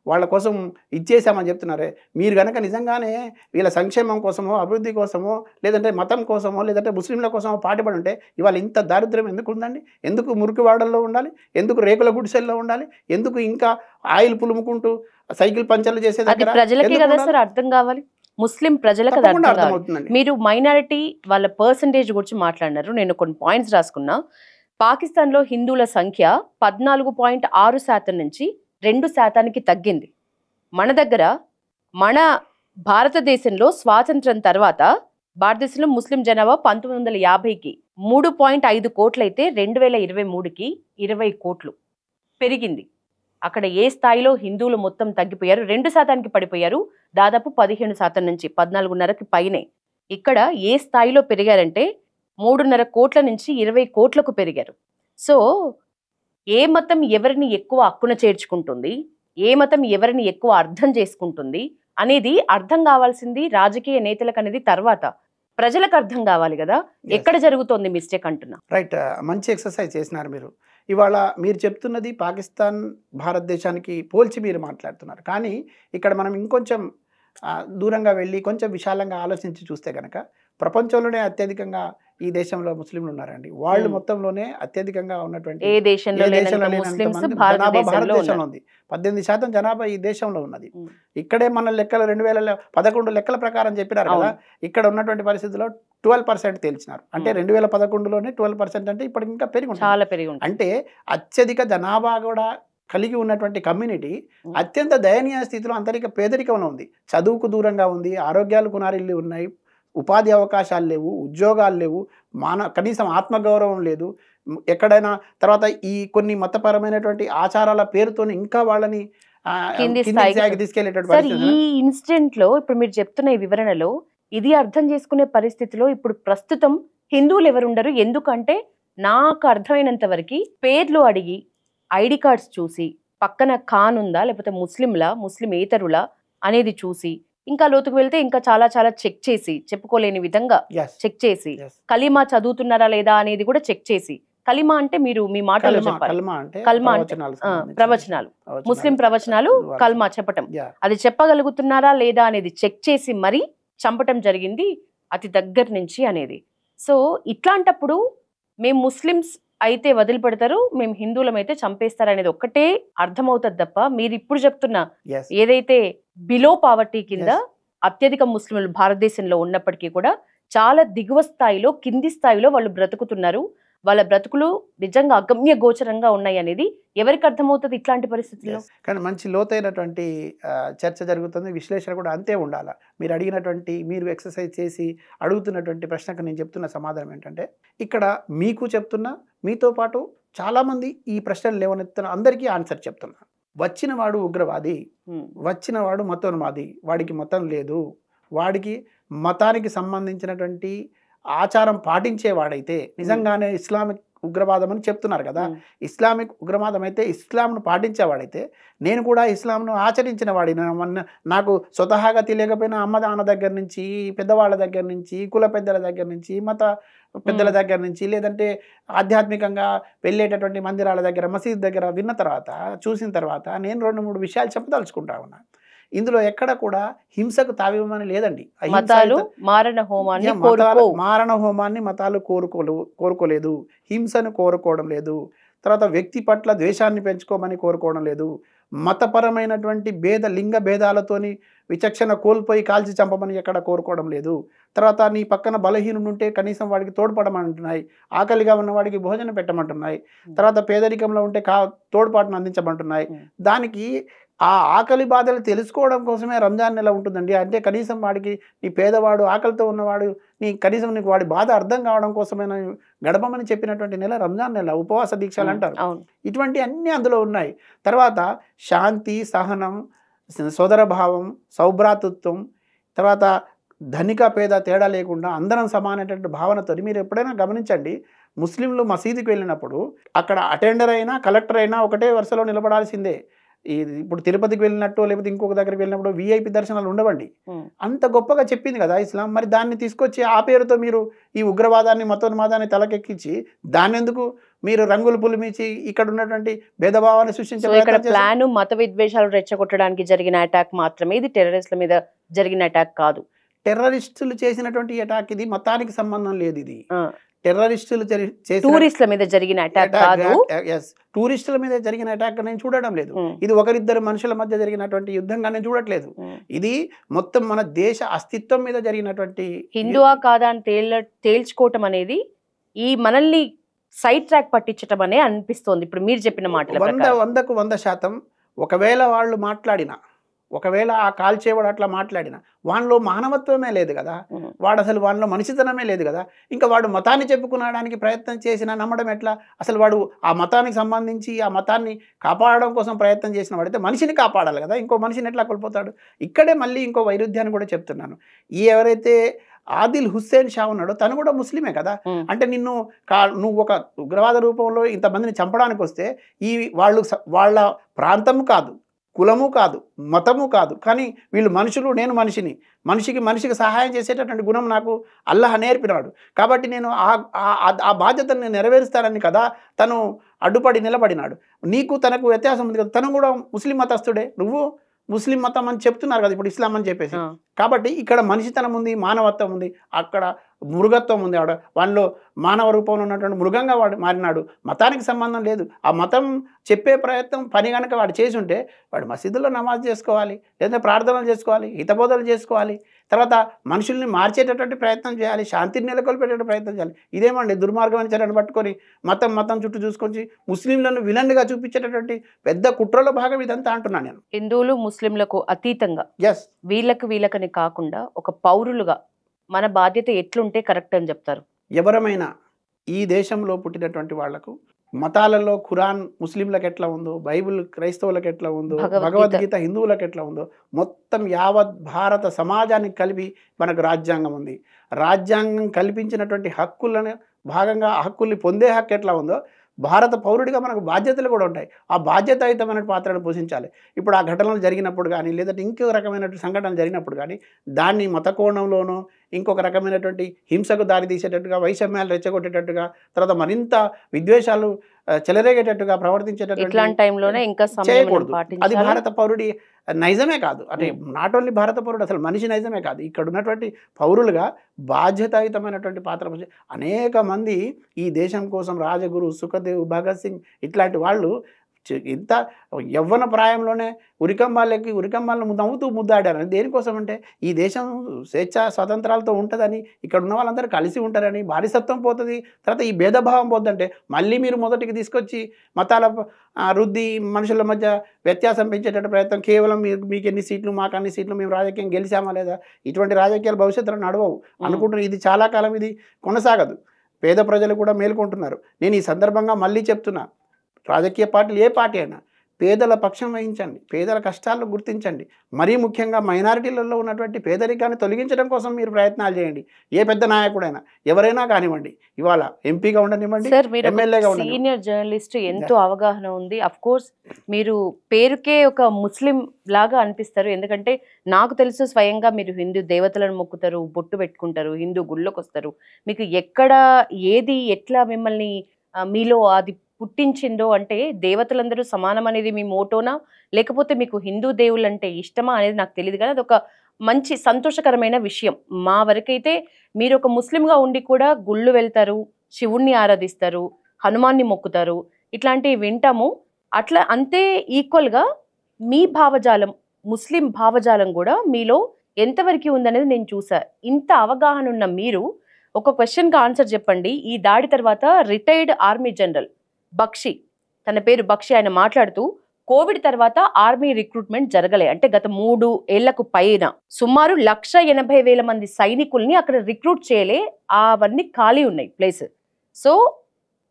వాళ్ళ కోసం ఇచ్చేసామని చెప్తున్నారే, మీరు కనుక నిజంగానే వీళ్ళ సంక్షేమం కోసమో, అభివృద్ధి కోసమో, లేదంటే మతం కోసమో, లేదంటే ముస్లింల కోసమో పాటుపడి ఉంటే ఇవాళ ఇంత దారిద్ర్యం ఎందుకు ఉందండి? ఎందుకు మురికి వాడల్లో ఉండాలి? ఎందుకు రేకుల గుడిసెల్లో ఉండాలి? ఎందుకు ఇంకా ఆయిల్ పులుముకుంటూ సైకిల్ పంచర్లు చేసే దగ్గర? ప్రజలకే కదా సార్ అర్థం కావాలి, ముస్లిం ప్రజలకు అర్థమవుతుందండి. మీరు మైనారిటీ వాళ్ళ పర్సంటేజ్ గురించి మాట్లాడినారు, నేను కొన్ని పాయింట్స్ రాసుకున్నా. పాకిస్తాన్లో హిందువుల సంఖ్య 14.6% నుంచి 2% తగ్గింది. మన దగ్గర, మన భారతదేశంలో స్వాతంత్రం తర్వాత భారతదేశంలో ముస్లిం జనాభా 1950కి 3.5 కోట్లయితే 2023కి 20 కోట్లు పెరిగింది. అక్కడ ఏ స్థాయిలో హిందువులు మొత్తం తగ్గిపోయారు, 2%కి పడిపోయారు, దాదాపు 15% నుంచి 14.5కి పైనే. ఇక్కడ ఏ స్థాయిలో పెరిగారంటే 3.5 కోట్ల నుంచి 20 కోట్లకు పెరిగారు. సో ఏ మతం ఎవరిని ఎక్కువ హక్కున చేర్చుకుంటుంది, ఏ మతం ఎవరిని ఎక్కువ అర్థం చేసుకుంటుంది అనేది అర్థం కావాల్సింది రాజకీయ నేతలకు అనేది తర్వాత, ప్రజలకు అర్థం కావాలి కదా ఎక్కడ జరుగుతోంది మిస్టేక్ అంటున్నా. రైట్, మంచి ఎక్సర్సైజ్ చేసినారు మీరు. ఇవాళ మీరు చెప్తున్నది పాకిస్తాన్ భారతదేశానికి పోల్చి మీరు మాట్లాడుతున్నారు, కానీ ఇక్కడ మనం ఇంకొంచెం దూరంగా వెళ్ళి కొంచెం విశాలంగా ఆలోచించి చూస్తే కనుక ప్రపంచంలోనే అత్యధికంగా ఈ దేశంలో ముస్లింలు ఉన్నారండి. వాళ్ళు మొత్తంలోనే అత్యధికంగా ఉన్నటువంటి భారతదేశంలో ఉంది. 18% జనాభా ఈ దేశంలో ఉన్నది. ఇక్కడే మన లెక్కలు 2011 లెక్కల ప్రకారం చెప్పినారు కదా, ఇక్కడ ఉన్నటువంటి పరిస్థితుల్లో 12% తేల్చినారు. అంటే 2011లోనే 12% అంటే ఇప్పటికి ఇంకా పెరిగి అంటే అత్యధిక జనాభా కూడా కలిగి ఉన్నటువంటి కమ్యూనిటీ అత్యంత దయనీయ స్థితిలో అంతరిక పేదరికంలో ఉంది. చదువుకు దూరంగా ఉంది, ఆరోగ్యాలు కునారిల్లి ఉన్నాయి, ఉపాధి అవకాశాలు లేవు, ఉద్యోగాలు లేవు, కనీసం ఆత్మగౌరవం లేదు ఎక్కడైనా. తర్వాత ఈ కొన్ని మతపరమైనటువంటి ఆచారాల పేరుతో ఇంకా వాళ్ళని తీసుకెళ్లేటటువంటి ఈ ఇన్సిడెంట్ లో ఇప్పుడు మీరు చెప్తున్న ఈ వివరణలో ఇది అర్థం చేసుకునే పరిస్థితిలో ఇప్పుడు ప్రస్తుతం హిందువులు ఎవరు ఉండరు. ఎందుకంటే నాకు అర్థమైనంత వరకు పేర్లు అడిగి ఐడి కార్డ్స్ చూసి పక్కన ఖాన్ ఉందా లేకపోతే ముస్లిమేతరులా అనేది చూసి ఇంకా లోతుకు వెళ్తే ఇంకా చాలా చాలా చెక్ చేసి, చెప్పుకోలేని విధంగా చెక్ చేసి, కలీమా చదువుతున్నారా లేదా అనేది కూడా చెక్ చేసి, కలీమా అంటే మీరు మీ మాటల్లో చెప్పాలి, కల్మా అంటే ప్రవచనాలు, ముస్లిం ప్రవచనాలు, కల్మా చెప్పటం, అది చెప్పగలుగుతున్నారా లేదా అనేది చెక్ చేసి మరీ చంపటం జరిగింది అతి దగ్గర నుంచి అనేది. సో ఇట్లాంటప్పుడు మేము ముస్లిమ్స్ అయితే వదిలిపెడతారు, మేము హిందువులం అయితే చంపేస్తారు అనేది ఒక్కటే అర్థమవుతుంది తప్ప మీరు ఇప్పుడు చెప్తున్న ఏదైతే బిలో పావర్టీ కింద అత్యధిక ముస్లింలు భారతదేశంలో ఉన్నప్పటికీ కూడా చాలా దిగువ స్థాయిలో, కింది స్థాయిలో వాళ్ళు బ్రతుకుతున్నారు. వాళ్ళ బ్రతుకులు నిజంగా అగమ్య గోచరంగా ఉన్నాయి అనేది ఎవరికి అర్థమవుతుంది ఇట్లాంటి పరిస్థితుల్లో? కానీ మంచి లోతైనటువంటి చర్చ జరుగుతుంది, విశ్లేషణ కూడా అంతే ఉండాలి. మీరు అడిగినటువంటి, మీరు ఎక్సర్సైజ్ చేసి అడుగుతున్నటువంటి ప్రశ్నకు నేను చెప్తున్న సమాధానం ఏంటంటే, ఇక్కడ మీకు చెప్తున్నా, మీతో పాటు చాలామంది ఈ ప్రశ్నలు లేవనెత్తున్న అందరికీ ఆన్సర్ చెప్తున్నా. వచ్చినవాడు ఉగ్రవాది, వచ్చినవాడు మతోన్మాది, వాడికి మతం లేదు, వాడికి మతానికి సంబంధించినటువంటి ఆచారం పాటించేవాడైతే, నిజంగానే ఇస్లామిక్ ఉగ్రవాదం అని చెప్తున్నారు కదా. ఇస్లామిక్ ఉగ్రవాదం అయితే ఇస్లాంను పాటించేవాడైతే నేను కూడా ఇస్లాంను ఆచరించిన వాడిని. నాకు స్వతహాగా తెలియకపోయినా అమ్మ నాన్న దగ్గర నుంచి, పెద్దవాళ్ళ దగ్గర నుంచి, కుల పెద్దల దగ్గర నుంచి, మత పెద్దల దగ్గర నుంచి, లేదంటే ఆధ్యాత్మికంగా వెళ్ళేటటువంటి మందిరాల దగ్గర, మసీద్ దగ్గర విన్న తర్వాత, చూసిన తర్వాత నేను 2-3 విషయాలు చెప్పదలుచుకుంటా ఉన్నా. ఇందులో ఎక్కడ కూడా హింసకు తావివ్వమని లేదండి. మతాలు మారణ హోమాన్ని మతాలు కోరుకోలేదు, హింసను కోరుకోవడం లేదు. తర్వాత వ్యక్తి పట్ల ద్వేషాన్ని పెంచుకోమని కోరుకోవడం లేదు. మతపరమైనటువంటి లింగ భేదాలతోని విచక్షణ కోల్పోయి కాల్చి చంపమని ఎక్కడ కోరుకోవడం లేదు. తర్వాత నీ పక్కన బలహీనుడు ఉంటే కనీసం వాడికి తోడ్పడమంటున్నాయి, ఆకలిగా ఉన్న వాడికి భోజనం పెట్టమంటున్నాయి, తర్వాత పేదరికంలో ఉంటే తోడ్పాటును అందించమంటున్నాయి. దానికి ఆ ఆకలి బాధలు తెలుసుకోవడం కోసమే రంజాన్ నెల ఉంటుందండి. అంటే కనీసం వాడికి నీ పేదవాడు, ఆకలితో ఉన్నవాడు, కనీసం నీకు వాడి బాధ అర్థం కావడం కోసమైనా గడపమని చెప్పినటువంటి నెల రంజాన్ నెల. ఉపవాస దీక్షలు అంటారు. ఇటువంటి అన్నీ అందులో ఉన్నాయి. తర్వాత శాంతి, సహనం, సోదరభావం, సౌభ్రాతృత్వం, తర్వాత ధనిక పేద తేడా లేకుండా అందరం సమానమైనటువంటి భావనతో. మీరు ఎప్పుడైనా గమనించండి, ముస్లింలు మసీదుకి వెళ్ళినప్పుడు అక్కడ అటెండర్ అయినా కలెక్టర్ అయినా ఒకటే వరుసలో నిలబడాల్సిందే. ఇప్పుడు తిరుపతికి వెళ్ళినట్టు లేకపోతే ఇంకొక దగ్గరికి వెళ్ళినప్పుడు VIP దర్శనాలు ఉండవండి. అంత గొప్పగా చెప్పింది కదా ఇస్లాం. మరి దాన్ని తీసుకొచ్చి ఆ పేరుతో మీరు ఈ ఉగ్రవాదాన్ని, మతోన్మాదాన్ని తలకెక్కించి దాన్ని ఎందుకు మీరు రంగులు పులిమించి ఇక్కడ ఉన్నటువంటి భేదభావాన్ని సృష్టించారు? మత విద్వేషాలు రెచ్చగొట్టడానికి జరిగిన అటాక్ మాత్రమే, ఇది టెర్రరిస్టుల మీద జరిగిన అటాక్ కాదు. టెర్రరిస్టులు చేసినటువంటి అటాక్ ఇది, మతానికి సంబంధం లేదు. ఇది టెర్రరిస్టులు టూరిస్టుల మీద జరిగిన అటాక్ కాదు. టూరిస్టుల మీద జరిగిన అటాక్ నేను చూడడం లేదు. ఇది ఒకరిద్దరు మనుషుల మధ్య జరిగినటువంటి యుద్ధంగా నేను చూడట్లేదు. ఇది మొత్తం మన దేశ అస్తిత్వం మీద జరిగినటువంటి. హిందువా కాదా అని తేల్చుకోవటం అనేది ఈ మనల్ని సైడ్ ట్రాక్ పట్టించటం అనే అనిపిస్తోంది ఇప్పుడు మీరు చెప్పిన మాటలు. 100కు 100% ఒకవేళ వాళ్ళు మాట్లాడినా, ఒకవేళ ఆ కాల్చేవాడు అట్లా మాట్లాడినా వానిలో మానవత్వమే లేదు కదా. వాడు అసలు వానిలో మనిషితనమే లేదు కదా. ఇంకా వాడు మతాన్ని చెప్పుకునడానికి ప్రయత్నం చేసినా నమ్మడం ఎట్లా? అసలు వాడు ఆ మతానికి సంబంధించి ఆ మతాన్ని కాపాడడం కోసం ప్రయత్నం చేసిన వాడైతే మనిషిని కాపాడాలి కదా. ఇంకో మనిషిని ఎట్లా కోల్పోతాడు? ఇక్కడే మళ్ళీ ఇంకో వైరుధ్యాన్ని కూడా చెప్తున్నాను. ఎవరైతే ఆదిల్ హుస్సేన్ షా ఉన్నాడో తను కూడా ముస్లిమే కదా. అంటే నువ్వు ఒక ఉగ్రవాద రూపంలో ఇంతమందిని చంపడానికి వస్తే వాళ్ళ ప్రాంతము కాదు, కులము కాదు, మతము కాదు, కానీ వీళ్ళు మనుషులు, నేను మనిషికి సహాయం చేసేటటువంటి గుణం నాకు అల్లాహ్ నేర్పినాడు. కాబట్టి నేను ఆ బాధ్యతను నేను నెరవేరుస్తానని కదా తను అడ్డుపడి నిలబడినాడు. నీకు తనకు వ్యత్యాసం ఉంది కదా. తను కూడా ముస్లిం మతస్థుడే, నువ్వు ముస్లిం మతం అని చెప్తున్నారు కదా ఇప్పుడు ఇస్లాం అని చెప్పేసి. కాబట్టి ఇక్కడ మనిషితనం ఉంది, మానవత్వం ఉంది, అక్కడ మృగత్వం ఉంది. వాడిలో మానవ రూపంలో ఉన్నటువంటి మృగంగా వాడు మారినాడు. మతానికి సంబంధం లేదు. ఆ మతం చెప్పే పని కనుక వాడు చేసి ఉంటే వాడు మసీదులో నమాజ్ చేసుకోవాలి, లేదా ప్రార్థనలు చేసుకోవాలి, హితబోధలు చేసుకోవాలి, తర్వాత మనుషుల్ని మార్చేటటువంటి ప్రయత్నం చేయాలి, శాంతిని నెలకొల్పేటటువంటి ప్రయత్నం చేయాలి. ఇదేమండి దుర్మార్గమైన చర్యను పట్టుకొని మతం చుట్టూ చూసుకొని ముస్లింలను విలన్గా చూపించేటటువంటి పెద్ద కుట్రలో భాగం ఇదంతా అంటున్నాను నేను. హిందువులు ముస్లింలకు అతీతంగా వీళ్ళకని కాకుండా ఒక పౌరులుగా మన బాధ్యత ఎట్లుంటే కరెక్ట్ అని చెప్తారు? ఎవరమైనా ఈ దేశంలో పుట్టినటువంటి వాళ్లకు మతాలలో ఖురాన్ ముస్లింలకు ఎట్లా ఉందో, బైబిల్ క్రైస్తవులకు ఎట్లా ఉందో, భగవద్గీత హిందువులకు ఎట్లా ఉందో, మొత్తం యావత్ భారత సమాజానికి కలిపి మనకు రాజ్యాంగం ఉంది. రాజ్యాంగం కల్పించినటువంటి హక్కులను భాగంగా హక్కుల్ని పొందే హక్కు ఎట్లా ఉందో భారత పౌరుడిగా మనకు బాధ్యతలు కూడా ఉంటాయి. ఆ బాధ్యతాయుతమైన పాత్రను పోషించాలి. ఇప్పుడు ఆ ఘటనలు జరిగినప్పుడు కానీ, లేదంటే ఇంకొక రకమైనటువంటి సంఘటనలు జరిగినప్పుడు కానీ దాన్ని మత కోణంలోనూ ఇంకొక రకమైనటువంటి హింసకు దారి తీసేటట్టుగా, వైషమ్యాలు రెచ్చగొట్టేటట్టుగా, తర్వాత మరింత విద్వేషాలు చెలరేగేటట్టుగా ప్రవర్తించేటటువంటి టైంలోనే ఇంకా చేయకూడదు. అది భారత పౌరుడి నైజమే కాదు. అంటే నాట్ ఓన్లీ భారత పౌరుడు, అసలు మనిషి నైజమే కాదు. ఇక్కడ ఉన్నటువంటి పౌరులుగా బాధ్యతాయుతమైనటువంటి పాత్ర అనేక మంది ఈ దేశం కోసం రాజగురు, సుఖదేవ్, భగత్ సింగ్ ఇట్లాంటి వాళ్ళు ఇంత యవ్వన ప్రాయంలోనే ఉరికంబాలను నవ్వుతూ ముద్దాడారని. దేనికోసం అంటే ఈ దేశం స్వేచ్ఛ స్వాతంత్రాలతో ఉంటుందని, ఇక్కడ ఉన్న వాళ్ళందరూ కలిసి ఉంటారని, బానిసత్వం పోతుంది, తర్వాత ఈ భేదభావం పోద్దంటే మళ్ళీ మీరు మొదటికి తీసుకొచ్చి మతాల రుద్ది మనుషుల మధ్య వ్యత్యాసం పెంచేటట్టు ప్రయత్నం, కేవలం మీకు ఎన్ని సీట్లు మాకు అన్ని సీట్లు, మేము రాజకీయం గెలిచామా లేదా, ఇటువంటి రాజకీయాలు భవిష్యత్తులో నడవవు అనుకుంటున్నారు. ఇది చాలా కాలం ఇది కొనసాగదు. పేద ప్రజలు కూడా మేల్కొంటున్నారు. నేను ఈ సందర్భంగా మళ్ళీ చెప్తున్నా, రాజకీయ పార్టీలు ఏ పార్టీ అయినా పేదల పక్షం వహించండి, పేదల కష్టాలను గుర్తించండి. మరీ ముఖ్యంగా మైనారిటీలలో ఉన్నటువంటి పేదరికాన్ని తొలగించడం కోసం మీరు ప్రయత్నాలు చేయండి. ఏ పెద్ద నాయకుడైనా ఎవరైనా కానివ్వండి, ఇవాళ ఎంపీగా ఉండనివ్వండి, సార్ మీరు ఎమ్మెల్యేగా ఉండనివ్వండి. సీనియర్ జర్నలిస్ట్, ఎంతో అవగాహన ఉంది. అఫ్ కోర్స్ మీరు పేరుకే ఒక ముస్లిం లాగా అనిపిస్తారు. ఎందుకంటే నాకు తెలుసు స్వయంగా మీరు హిందూ దేవతలను మొక్కుతారు, బొట్టు పెట్టుకుంటారు, హిందూ గుళ్ళోకి వస్తారు. మీకు ఎక్కడ ఏది ఎట్లా మిమ్మల్ని మీలో అది పుట్టించిందో, అంటే దేవతలందరూ సమానం అనేది మీ మోటోనా, లేకపోతే మీకు హిందూ దేవుళ్ళు అంటే ఇష్టమా అనేది నాకు తెలియదు. కానీ అదొక మంచి సంతోషకరమైన విషయం. మా వరకైతే మీరు ఒక ముస్లింగా ఉండి కూడా గుళ్ళు వెళ్తారు, శివుణ్ణి ఆరాధిస్తారు, హనుమాన్ని మొక్కుతారు, ఇట్లాంటివి వింటాము. అట్లా అంతే ఈక్వల్గా మీ భావజాలం, ముస్లిం భావజాలం కూడా మీలో ఎంతవరకు ఉందనేది నేను చూసా. ఇంత అవగాహన ఉన్న మీరు ఒక క్వశ్చన్కి ఆన్సర్ చెప్పండి. ఈ దాడి తర్వాత రిటైర్డ్ ఆర్మీ జనరల్ బక్షి, తన పేరు బక్షి, ఆయన మాట్లాడుతూ కోవిడ్ తర్వాత ఆర్మీ రిక్రూట్మెంట్ జరగలే, అంటే గత 3 ఏళ్లకు పైన సుమారు 1,80,000 మంది సైనికుల్ని అక్కడ రిక్రూట్ చేయలే, అవన్నీ ఖాళీ ఉన్నాయి ప్లేస్. సో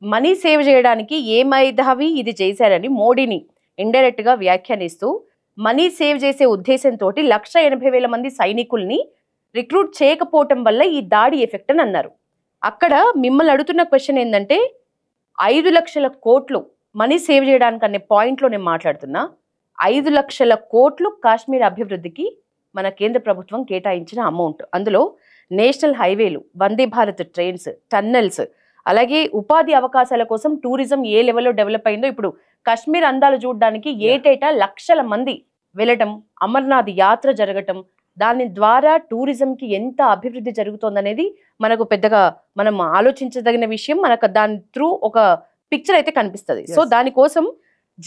మనీ సేవ్ చేయడానికి ఏ మేధావి ఇది చేశారని మోడీని ఇండైరెక్ట్ గా వ్యాఖ్యానిస్తూ, మనీ సేవ్ చేసే ఉద్దేశంతో 1,80,000 మంది సైనికుల్ని రిక్రూట్ చేయకపోవటం వల్ల ఈ దాడి ఎఫెక్ట్ అని అన్నారు. అక్కడ మిమ్మల్ని అడుగుతున్న క్వశ్చన్ ఏంటంటే 5 లక్షల కోట్లు మనీ సేవ్ చేయడానికి అనే పాయింట్లో నేను మాట్లాడుతున్నా. 5 లక్షల కోట్లు కాశ్మీర్ అభివృద్ధికి మన కేంద్ర ప్రభుత్వం కేటాయించిన అమౌంట్. అందులో national హైవేలు, Vande Bharat trains, tunnels, అలాగే ఉపాధి అవకాశాల కోసం టూరిజం ఏ లెవెల్లో డెవలప్ అయిందో, ఇప్పుడు కాశ్మీర్ అందాలు చూడడానికి ఏటేటా లక్షల మంది వెళ్ళటం, అమర్నాథ్ యాత్ర జరగటం, దాని ద్వారా టూరిజంకి ఎంత అభివృద్ధి జరుగుతోందనేది మనకు పెద్దగా మనం ఆలోచించదగిన విషయం. మనకు దాని త్రూ ఒక పిక్చర్ అయితే కనిపిస్తుంది. సో దానికోసం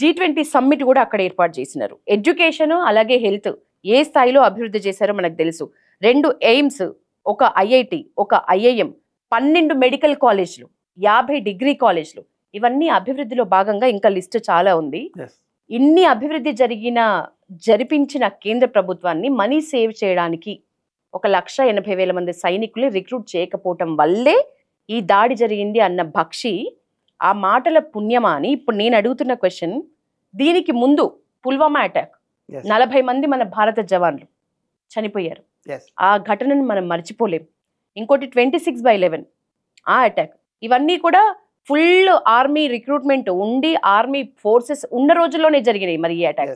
G20 సమ్మిట్ కూడా అక్కడ ఏర్పాటు చేసినారు. ఎడ్యుకేషన్ అలాగే హెల్త్ ఏ స్థాయిలో అభివృద్ధి చేశారో మనకు తెలుసు. 2 ఎయిమ్స్, ఒక IIT, ఒక IIM, 12 మెడికల్ కాలేజ్లు, 50 డిగ్రీ కాలేజ్లు, ఇవన్నీ అభివృద్ధిలో భాగంగా ఇంకా లిస్ట్ చాలా ఉంది. ఇన్ని అభివృద్ధి జరిపించిన కేంద్ర ప్రభుత్వాన్ని మనీ సేవ్ చేయడానికి 1,80,000 మంది సైనికుల్ని రిక్రూట్ చేయకపోవటం వల్లే ఈ దాడి జరిగింది అన్న బక్షి ఆ మాటల పుణ్యమా అని ఇప్పుడు నేను అడుగుతున్న క్వశ్చన్. దీనికి ముందు పుల్వామా అటాక్, 40 మంది మన భారత జవాన్లు చనిపోయారు. ఆ ఘటనను మనం మర్చిపోలేం. ఇంకోటి 26/11 ఆ అటాక్, ఇవన్నీ కూడా ఫుల్ ఆర్మీ రిక్రూట్మెంట్ ఉండి ఆర్మీ ఫోర్సెస్ ఉన్న రోజుల్లోనే జరిగినాయి మరి ఈ అటాక్.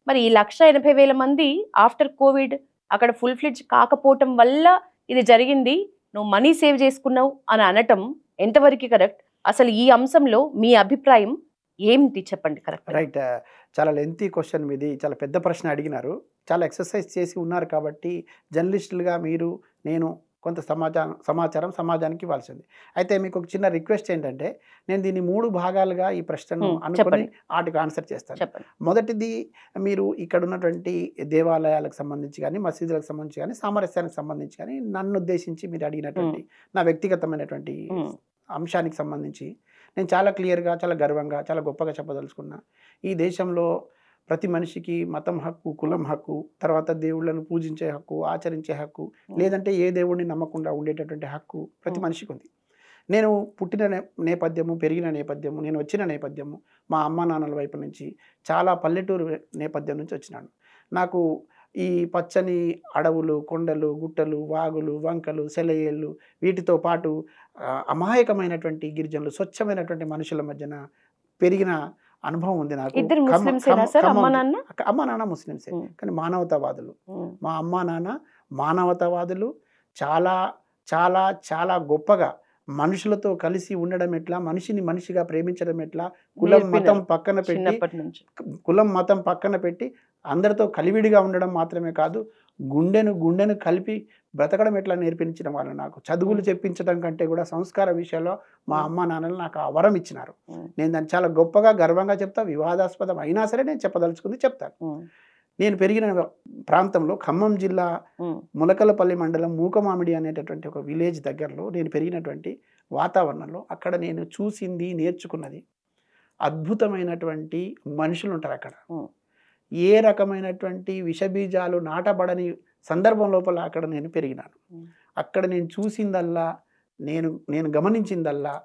మరి ఈ 1,80,000 మంది ఆఫ్టర్ కోవిడ్ అక్కడ ఫుల్ ఫ్లెడ్జ్ కాకపోవటం వల్ల ఇది జరిగింది, నువ్వు మనీ సేవ్ చేసుకున్నావు అని అనటం ఎంతవరకు కరెక్ట్? అసలు ఈ అంశంలో మీ అభిప్రాయం ఏంటి చెప్పండి. Correct, right. చాలా లెంతీ క్వశ్చన్ మీది, చాలా పెద్ద ప్రశ్న అడిగినారు. చాలా ఎక్సర్సైజ్ చేసి ఉన్నారు కాబట్టి జర్నలిస్టులుగా మీరు, నేను కొంత సమాచారం సమాజానికి ఇవ్వాల్సింది. అయితే మీకు ఒక చిన్న రిక్వెస్ట్ ఏంటంటే, నేను దీన్ని 3 భాగాలుగా ఈ ప్రశ్నను అనుకుని వాటికి ఆన్సర్ చేస్తాను. మొదటిది, మీరు ఇక్కడ ఉన్నటువంటి దేవాలయాలకు సంబంధించి కానీ, మసీదులకు సంబంధించి కానీ, సామరస్యానికి సంబంధించి కానీ, నన్ను ఉద్దేశించి మీరు అడిగినటువంటి నా వ్యక్తిగతమైనటువంటి అంశానికి సంబంధించి నేను చాలా క్లియర్గా, చాలా గర్వంగా, చాలా గొప్పగా చెప్పదలుచుకున్నా. ఈ దేశంలో ప్రతి మనిషికి మతం హక్కు, కులం హక్కు, తర్వాత దేవుళ్ళను పూజించే హక్కు, ఆచరించే హక్కు, లేదంటే ఏ దేవుడిని నమ్మకుండా ఉండేటటువంటి హక్కు ప్రతి మనిషికి ఉంది. నేను పుట్టిన నేపథ్యము, పెరిగిన నేపథ్యము, నేను వచ్చిన నేపథ్యము, మా అమ్మ నాన్నల వైపు నుంచి చాలా పల్లెటూరు నేపథ్యం నుంచి వచ్చినాను. నాకు ఈ పచ్చని అడవులు, కొండలు, గుట్టలు, వాగులు, వంకలు, సెలయేళ్ళు, వీటితో పాటు అమాయకమైనటువంటి గిరిజనులు, స్వచ్ఛమైనటువంటి మనుషుల మధ్యన పెరిగిన అనుభవం ఉంది నాకు. అమ్మ నాన్న ముస్లింసే, కానీ మానవతావాదులు. మా అమ్మ నాన్న మానవతావాదులు. చాలా చాలా చాలా గొప్పగా మనుషులతో కలిసి ఉండడం ఎట్లా, మనిషిని మనిషిగా ప్రేమించడం ఎట్లా, కులం మతం పక్కన పెట్టి అందరితో కలివిడిగా ఉండడం మాత్రమే కాదు, గుండెను కలిపి బ్రతకడం ఎట్లా నేర్పించడం వాళ్ళు నాకు. చదువులు చెప్పించడం కంటే కూడా సంస్కార విషయంలో మా అమ్మ నాన్నలు నాకు ఆ వరం ఇచ్చినారు. నేను దాన్ని చాలా గొప్పగా, గర్వంగా చెప్తా. వివాదాస్పదం అయినా సరే నేను చెప్పదలుచుకుంది చెప్తాను. నేను పెరిగిన ప్రాంతంలో ఖమ్మం జిల్లా ములకలపల్లి మండలం మూకమామిడి అనేటటువంటి ఒక విలేజ్ దగ్గరలో నేను పెరిగినటువంటి వాతావరణంలో అక్కడ నేను చూసింది, నేర్చుకున్నది, అద్భుతమైనటువంటి మనుషులు ఉంటారు అక్కడ. ఏ రకమైనటువంటి విషబీజాలు నాటబడని సందర్భం లోపల అక్కడ నేను పెరిగినాను. అక్కడ నేను చూసిందల్లా, నేను గమనించిందల్లా,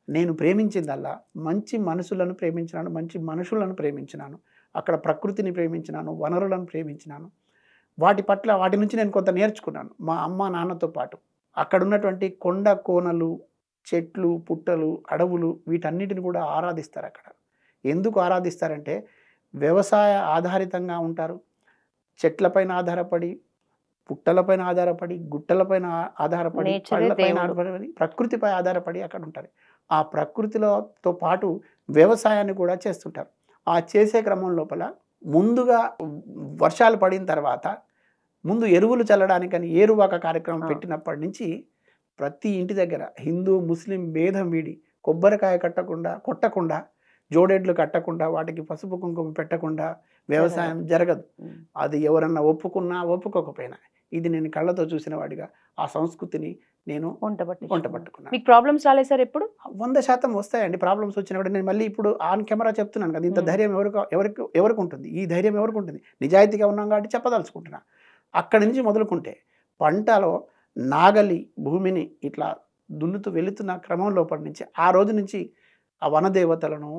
నేను ప్రేమించిందల్లా మంచి మనసులను ప్రేమించినాను, మంచి మనుషులను ప్రేమించినాను. అక్కడ ప్రకృతిని ప్రేమించినాను, వనరులను ప్రేమించినాను. వాటి నుంచి నేను కొంత నేర్చుకున్నాను మా అమ్మ నాన్నతో పాటు. అక్కడ ఉన్నటువంటి కొండ కోనలు, చెట్లు, పుట్టలు, అడవులు వీటన్నిటిని కూడా ఆరాధిస్తారు అక్కడ. ఎందుకు ఆరాధిస్తారంటే వ్యవసాయ ఆధారితంగా ఉంటారు. చెట్లపైన ఆధారపడి, పుట్టలపైన ఆధారపడి, గుట్టలపైన ఆధారపడి, పళ్ళపైన ఆధారపడి, ప్రకృతిపై ఆధారపడి అక్కడ ఉంటారు. ఆ ప్రకృతితో పాటు వ్యవసాయాన్ని కూడా చేస్తుంటారు. ఆ చేసే క్రమం లోపల ముందుగా వర్షాలు పడిన తర్వాత ముందు ఎరువులు చల్లడానికని ఏరువాక కార్యక్రమం పెట్టినప్పటి నుంచి ప్రతి ఇంటి దగ్గర హిందూ ముస్లిం భేదం వీడి కొబ్బరికాయ కొట్టకుండా, జోడెడ్లు కట్టకుండా, వాటికి పసుపు కుంకుమ పెట్టకుండా వ్యవసాయం జరగదు. అది ఎవరన్నా ఒప్పుకున్నా ఒప్పుకోకపోయినా, ఇది నేను కళ్ళతో చూసిన వాడిగా ఆ సంస్కృతిని నేను వంట పట్టుకున్నాను. మీకు ప్రాబ్లమ్స్ రాలేదు సార్ ఎప్పుడు? 100% వస్తాయండి ప్రాబ్లమ్స్ వచ్చినప్పుడు. నేను మళ్ళీ ఇప్పుడు ఆన్ కెమెరా చెప్తున్నాను కదా, ఇంత ధైర్యం ఎవరికి ఉంటుంది, ఈ ధైర్యం ఎవరికి ఉంటుంది? నిజాయితీగా ఉన్నాం కాబట్టి చెప్పదలుచుకుంటున్నా. అక్కడి నుంచి మొదలుకుంటే పంటలో నాగలి భూమిని ఇట్లా దున్నుతూ వెళుతున్న క్రమం లోపటి నుంచి ఆ రోజు నుంచి ఆ వనదేవతలను,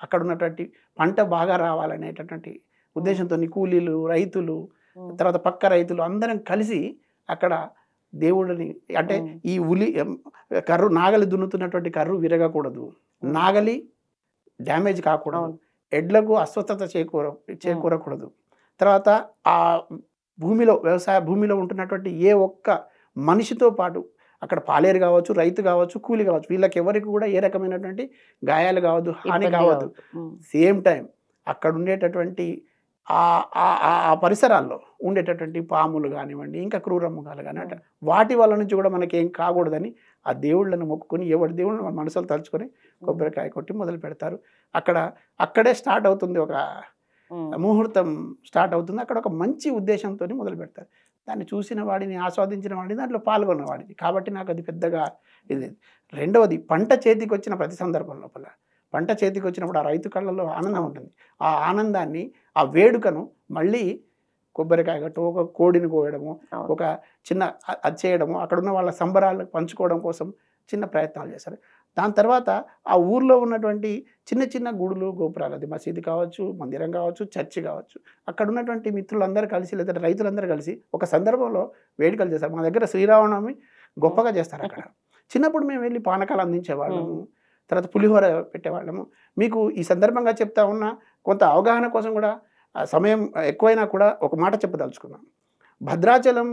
అక్కడ ఉన్నటువంటి పంట బాగా రావాలనేటటువంటి ఉద్దేశంతో కూలీలు, రైతులు, తర్వాత పక్క రైతులు అందరం కలిసి అక్కడ దేవుడిని, అంటే ఈ కర్రు నాగలి దున్నుతున్నటువంటి కర్రు విరగకూడదు, నాగలి డ్యామేజ్ కాకూడదు, ఎడ్లకు అస్వస్థత చేకూరకూడదు. తర్వాత ఆ వ్యవసాయ భూమిలో ఉంటున్నటువంటి ఏ ఒక్క మనిషితో పాటు అక్కడ పాలేరు కావచ్చు, రైతు కావచ్చు, కూలి కావచ్చు, వీళ్ళకి ఎవరికి కూడా ఏ రకమైనటువంటి గాయాలు కావద్దు, హాని కావద్దు. సేమ్ టైం అక్కడ ఉండేటటువంటి ఆ పరిసరాల్లో ఉండేటటువంటి పాములు కానివ్వండి, ఇంకా క్రూరముగాలు కానివ్వండి, వాటి వల్ల నుంచి కూడా మనకి ఏం కాకూడదని ఆ దేవుళ్ళను మొక్కుకొని, ఎవరి దేవుళ్ళని మన మనసులో తలుచుకొని కొబ్బరికాయ కొట్టి మొదలు పెడతారు. అక్కడే స్టార్ట్ అవుతుంది, ఒక ముహూర్తం స్టార్ట్ అవుతుంది. అక్కడ ఒక మంచి ఉద్దేశంతో మొదలు పెడతారు. దాన్ని చూసిన వాడిని, ఆస్వాదించిన వాడిని, దాంట్లో పాల్గొన్న వాడిని. కాబట్టి నాకు అది పెద్దగా ఇది. రెండవది, పంట చేతికి వచ్చిన ప్రతి సందర్భం లోపల, పంట చేతికి వచ్చినప్పుడు ఆ రైతు కళ్ళల్లో ఆనందం ఉంటుంది. ఆ ఆనందాన్ని, ఆ వేడుకను మళ్ళీ కొబ్బరికాయ కట్టు, ఒక కోడిని కోయడము, ఒక చిన్న అది చేయడము, అక్కడున్న వాళ్ళ సంబరాలు పంచుకోవడం కోసం చిన్న ప్రయత్నాలు చేస్తారు. దాని తర్వాత ఆ ఊర్లో ఉన్నటువంటి చిన్న చిన్న గుడులు, గోపురాలు, అది మసీదు కావచ్చు, మందిరం కావచ్చు, చర్చి కావచ్చు, అక్కడ ఉన్నటువంటి మిత్రులందరూ కలిసి లేదా రైతులందరూ కలిసి ఒక సందర్భంలో వేడుకలు చేస్తారు. మా దగ్గర శ్రీరామనవమి గొప్పగా చేస్తారు అక్కడ. చిన్నప్పుడు మేము వెళ్ళి పానకాలు అందించేవాళ్ళము, తర్వాత పులిహోర పెట్టేవాళ్ళము. మీకు ఈ సందర్భంగా చెప్తా ఉన్న కొంత అవగాహన కోసం కూడా, సమయం ఎక్కువైనా కూడా ఒక మాట చెప్పదలుచుకున్నాం. భద్రాచలం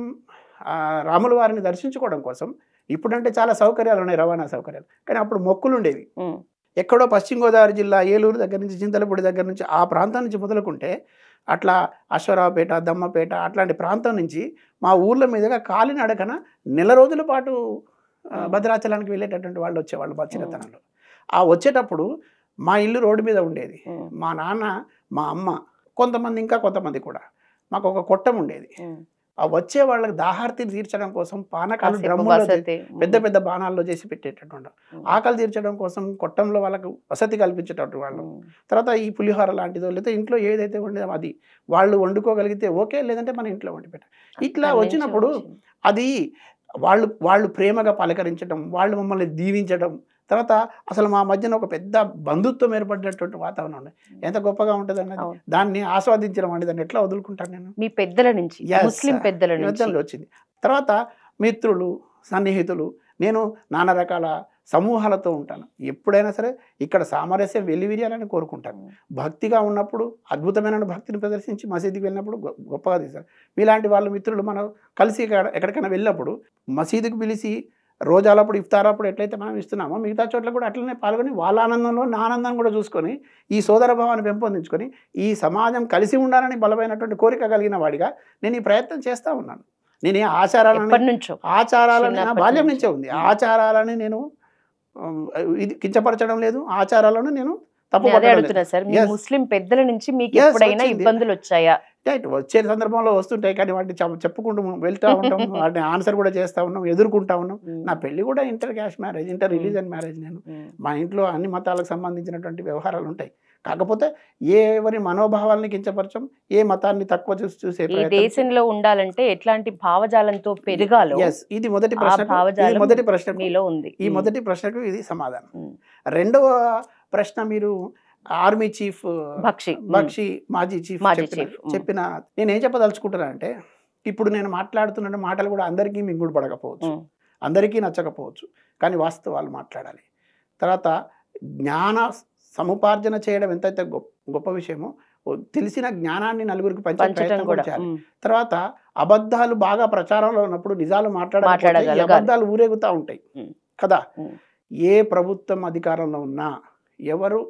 రాముల వారిని దర్శించుకోవడం కోసం ఇప్పుడంటే చాలా సౌకర్యాలు ఉన్నాయి, రవాణా సౌకర్యాలు, కానీ అప్పుడు మొక్కులు ఉండేవి. ఎక్కడో పశ్చిమ గోదావరి జిల్లా ఏలూరు దగ్గర నుంచి, చింతలపూడి దగ్గర నుంచి, ఆ ప్రాంతం నుంచి మొదలుకుంటే అట్లా అశ్వరావుపేట, దమ్మపేట అట్లాంటి ప్రాంతం నుంచి మా ఊర్ల మీదుగా కాలినడకన నెల రోజుల పాటు భద్రాచలానికి వెళ్ళేటటువంటి వాళ్ళు వచ్చేవాళ్ళు మా చిన్నతనంలో. ఆ వచ్చేటప్పుడు మా ఇల్లు రోడ్డు మీద ఉండేది. మా నాన్న, మా అమ్మ, కొంతమంది కూడా మాకు ఒక కొట్టం ఉండేది. ఆ వచ్చే వాళ్ళకి దాహార్తిని తీర్చడం కోసం పానకాలు డ్రమ్ములో, పెద్ద పెద్ద బాణాల్లో చేసి పెట్టేటటువంటి, ఆకలి తీర్చడం కోసం కొట్టంలో వాళ్ళకు వసతి కల్పించేటట్టు వాళ్ళు. తర్వాత ఈ పులిహోర లాంటిదో లేదా ఇంట్లో ఏదైతే ఉండేదో అది వాళ్ళు వండుకోగలిగితే ఓకే, లేదంటే మన ఇంట్లో వండి పెట్టారు. ఇట్లా వచ్చినప్పుడు అది వాళ్ళు ప్రేమగా పలకరించడం, వాళ్ళు మమ్మల్ని దీవించడం, తర్వాత అసలు మా మధ్యన ఒక పెద్ద బంధుత్వం ఏర్పడినటువంటి వాతావరణం ఉంది. ఎంత గొప్పగా ఉంటుంది అన్నది, దాన్ని ఆస్వాదించడం అండి, దాన్ని ఎట్లా వదులుకుంటాను నేను? మీ పెద్దల నుంచి, ముస్లిం పెద్దల నుంచి వచ్చింది. తర్వాత మిత్రులు, సన్నిహితులు, నేను నానా రకాల సమూహాలతో ఉంటాను. ఎప్పుడైనా సరే ఇక్కడ సామరస్యం వెల్లివిరియాలని కోరుకుంటాను. భక్తిగా ఉన్నప్పుడు అద్భుతమైన భక్తిని ప్రదర్శించి మసీదుకి వెళ్ళినప్పుడు గొప్పగా తీస్తారు. మీలాంటి వాళ్ళు మిత్రులు మనం కలిసి ఎక్కడికైనా వెళ్ళినప్పుడు మసీదుకి పిలిచి రోజాలప్పుడు, ఇఫ్తారప్పుడు ఎట్లయితే మనం ఇస్తున్నామో మిగతా చోట్ల కూడా అట్లనే పాల్గొని వాళ్ళ ఆనందంలో నా ఆనందం కూడా చూసుకొని ఈ సోదర భావాన్ని పెంపొందించుకొని ఈ సమాజం కలిసి ఉండాలని బలమైనటువంటి కోరిక కలిగిన వాడిగా నేను ఈ ప్రయత్నం చేస్తూ ఉన్నాను. నేను ఆచారాలని నా బాల్యం నుంచే ఉంది. ఆచారాలని నేను ఇది కించపరచడం లేదు, ఆచారాలను నేను ముస్లిం పెద్దల నుంచి మీకు ఎప్పుడైనా ఇబ్బందులు వచ్చాయా? వచ్చే సందర్భంలో వస్తుంటాయి, కానీ వాటిని చెప్పుకుంటూ వెళ్తూ ఉంటాం, వాటిని ఆన్సర్ కూడా చేస్తూ ఉన్నాం, ఎదుర్కొంటా ఉన్నాం. నా పెళ్లి కూడా inter caste marriage, inter religion marriage. నేను మా ఇంట్లో అన్ని మతాలకు సంబంధించినటువంటి వ్యవహారాలు ఉంటాయి. కాకపోతే ఎవరి మనోభావాలని కించపరచం, ఏ మతాన్ని తక్కువ చూసే దేశంలో ఉండాలంటే ఎట్లాంటి భావజాలంతో పెరగాలో, ఇది మొదటి ప్రశ్న. మీలో ఉంది. ఈ మొదటి ప్రశ్నకు ఇది సమాధానం. రెండవ ప్రశ్న, మీరు ఆర్మీ చీఫ్ బక్షి బక్షి మాజీ చీఫ్ చెప్పిన నేనేం చెప్పదలుచుకుంటున్నా అంటే, ఇప్పుడు నేను మాట్లాడుతున్న మాటలు కూడా అందరికీ మింగుడు పడకపోవచ్చు, అందరికీ నచ్చకపోవచ్చు, కానీ వాస్తవాలు మాట్లాడాలి. తర్వాత జ్ఞాన సముపార్జన చేయడం ఎంతైతే గొప్ప విషయమో తెలిసిన జ్ఞానాన్ని నలుగురికి పంచే ప్రయత్నం కూడా చేయాలి. తర్వాత అబద్ధాలు బాగా ప్రచారంలో ఉన్నప్పుడు నిజాలు మాట్లాడాలి, అబద్ధాలు ఊరేగుతూ ఉంటాయి కదా. ఏ ప్రభుత్వం అధికారంలో ఉన్నా, ఎవరు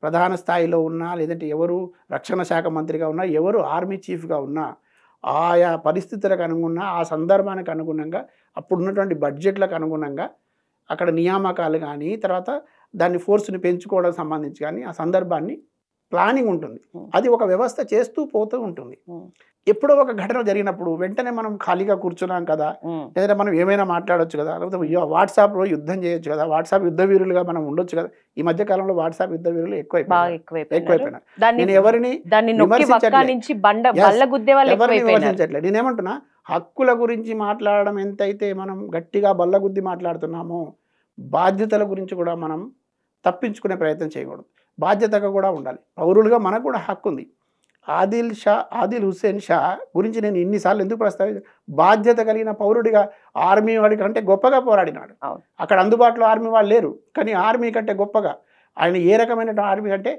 ప్రధాన స్థాయిలో ఉన్నా, లేదంటే ఎవరు రక్షణ శాఖ మంత్రిగా ఉన్నా, ఎవరు ఆర్మీ చీఫ్గా ఉన్నా, ఆయా పరిస్థితులకు అనుగుణంగా, ఆ సందర్భానికి అనుగుణంగా, అప్పుడున్నటువంటి బడ్జెట్లకు అనుగుణంగా అక్కడ నియామకాలు కానీ, తర్వాత దాన్ని ఫోర్స్ని పెంచుకోవడం సంబంధించి కానీ ఆ సందర్భాన్ని ప్లానింగ్ ఉంటుంది. అది ఒక వ్యవస్థ చేస్తూ పోతూ ఉంటుంది. ఎప్పుడో ఒక ఘటన జరిగినప్పుడు వెంటనే మనం ఖాళీగా కూర్చున్నాం కదా, లేదంటే మనం ఏమైనా మాట్లాడొచ్చు కదా, లేకపోతే వాట్సాప్లో యుద్ధం చేయొచ్చు కదా, వాట్సాప్ యుద్ధ వీరులుగా మనం ఉండొచ్చు కదా. ఈ మధ్య కాలంలో వాట్సాప్ యుద్ధ వీరులు ఎక్కువైపోయినారు. నేను ఎవరిని విమర్శించట్లేదు. నేనేమంటున్నా, హక్కుల గురించి మాట్లాడడం ఎంతైతే మనం గట్టిగా బల్లగుద్ది మాట్లాడుతున్నామో, బాధ్యతల గురించి కూడా మనం తప్పించుకునే ప్రయత్నం చేయకూడదు. బాధ్యతగా కూడా ఉండాలి. పౌరులుగా మనకు కూడా హక్కు ఉంది. ఆదిల్ హుస్సేన్ షా గురించి నేను ఇన్నిసార్లు ఎందుకు ప్రస్తావించాను? బాధ్యత కలిగిన పౌరుడిగా ఆర్మీ వాడి కంటే గొప్పగా పోరాడినాడు. అక్కడ అందుబాటులో ఆర్మీ వాళ్ళు లేరు, కానీ ఆర్మీ కంటే గొప్పగా ఆయన ఏ రకమైన ఆర్మీ అంటే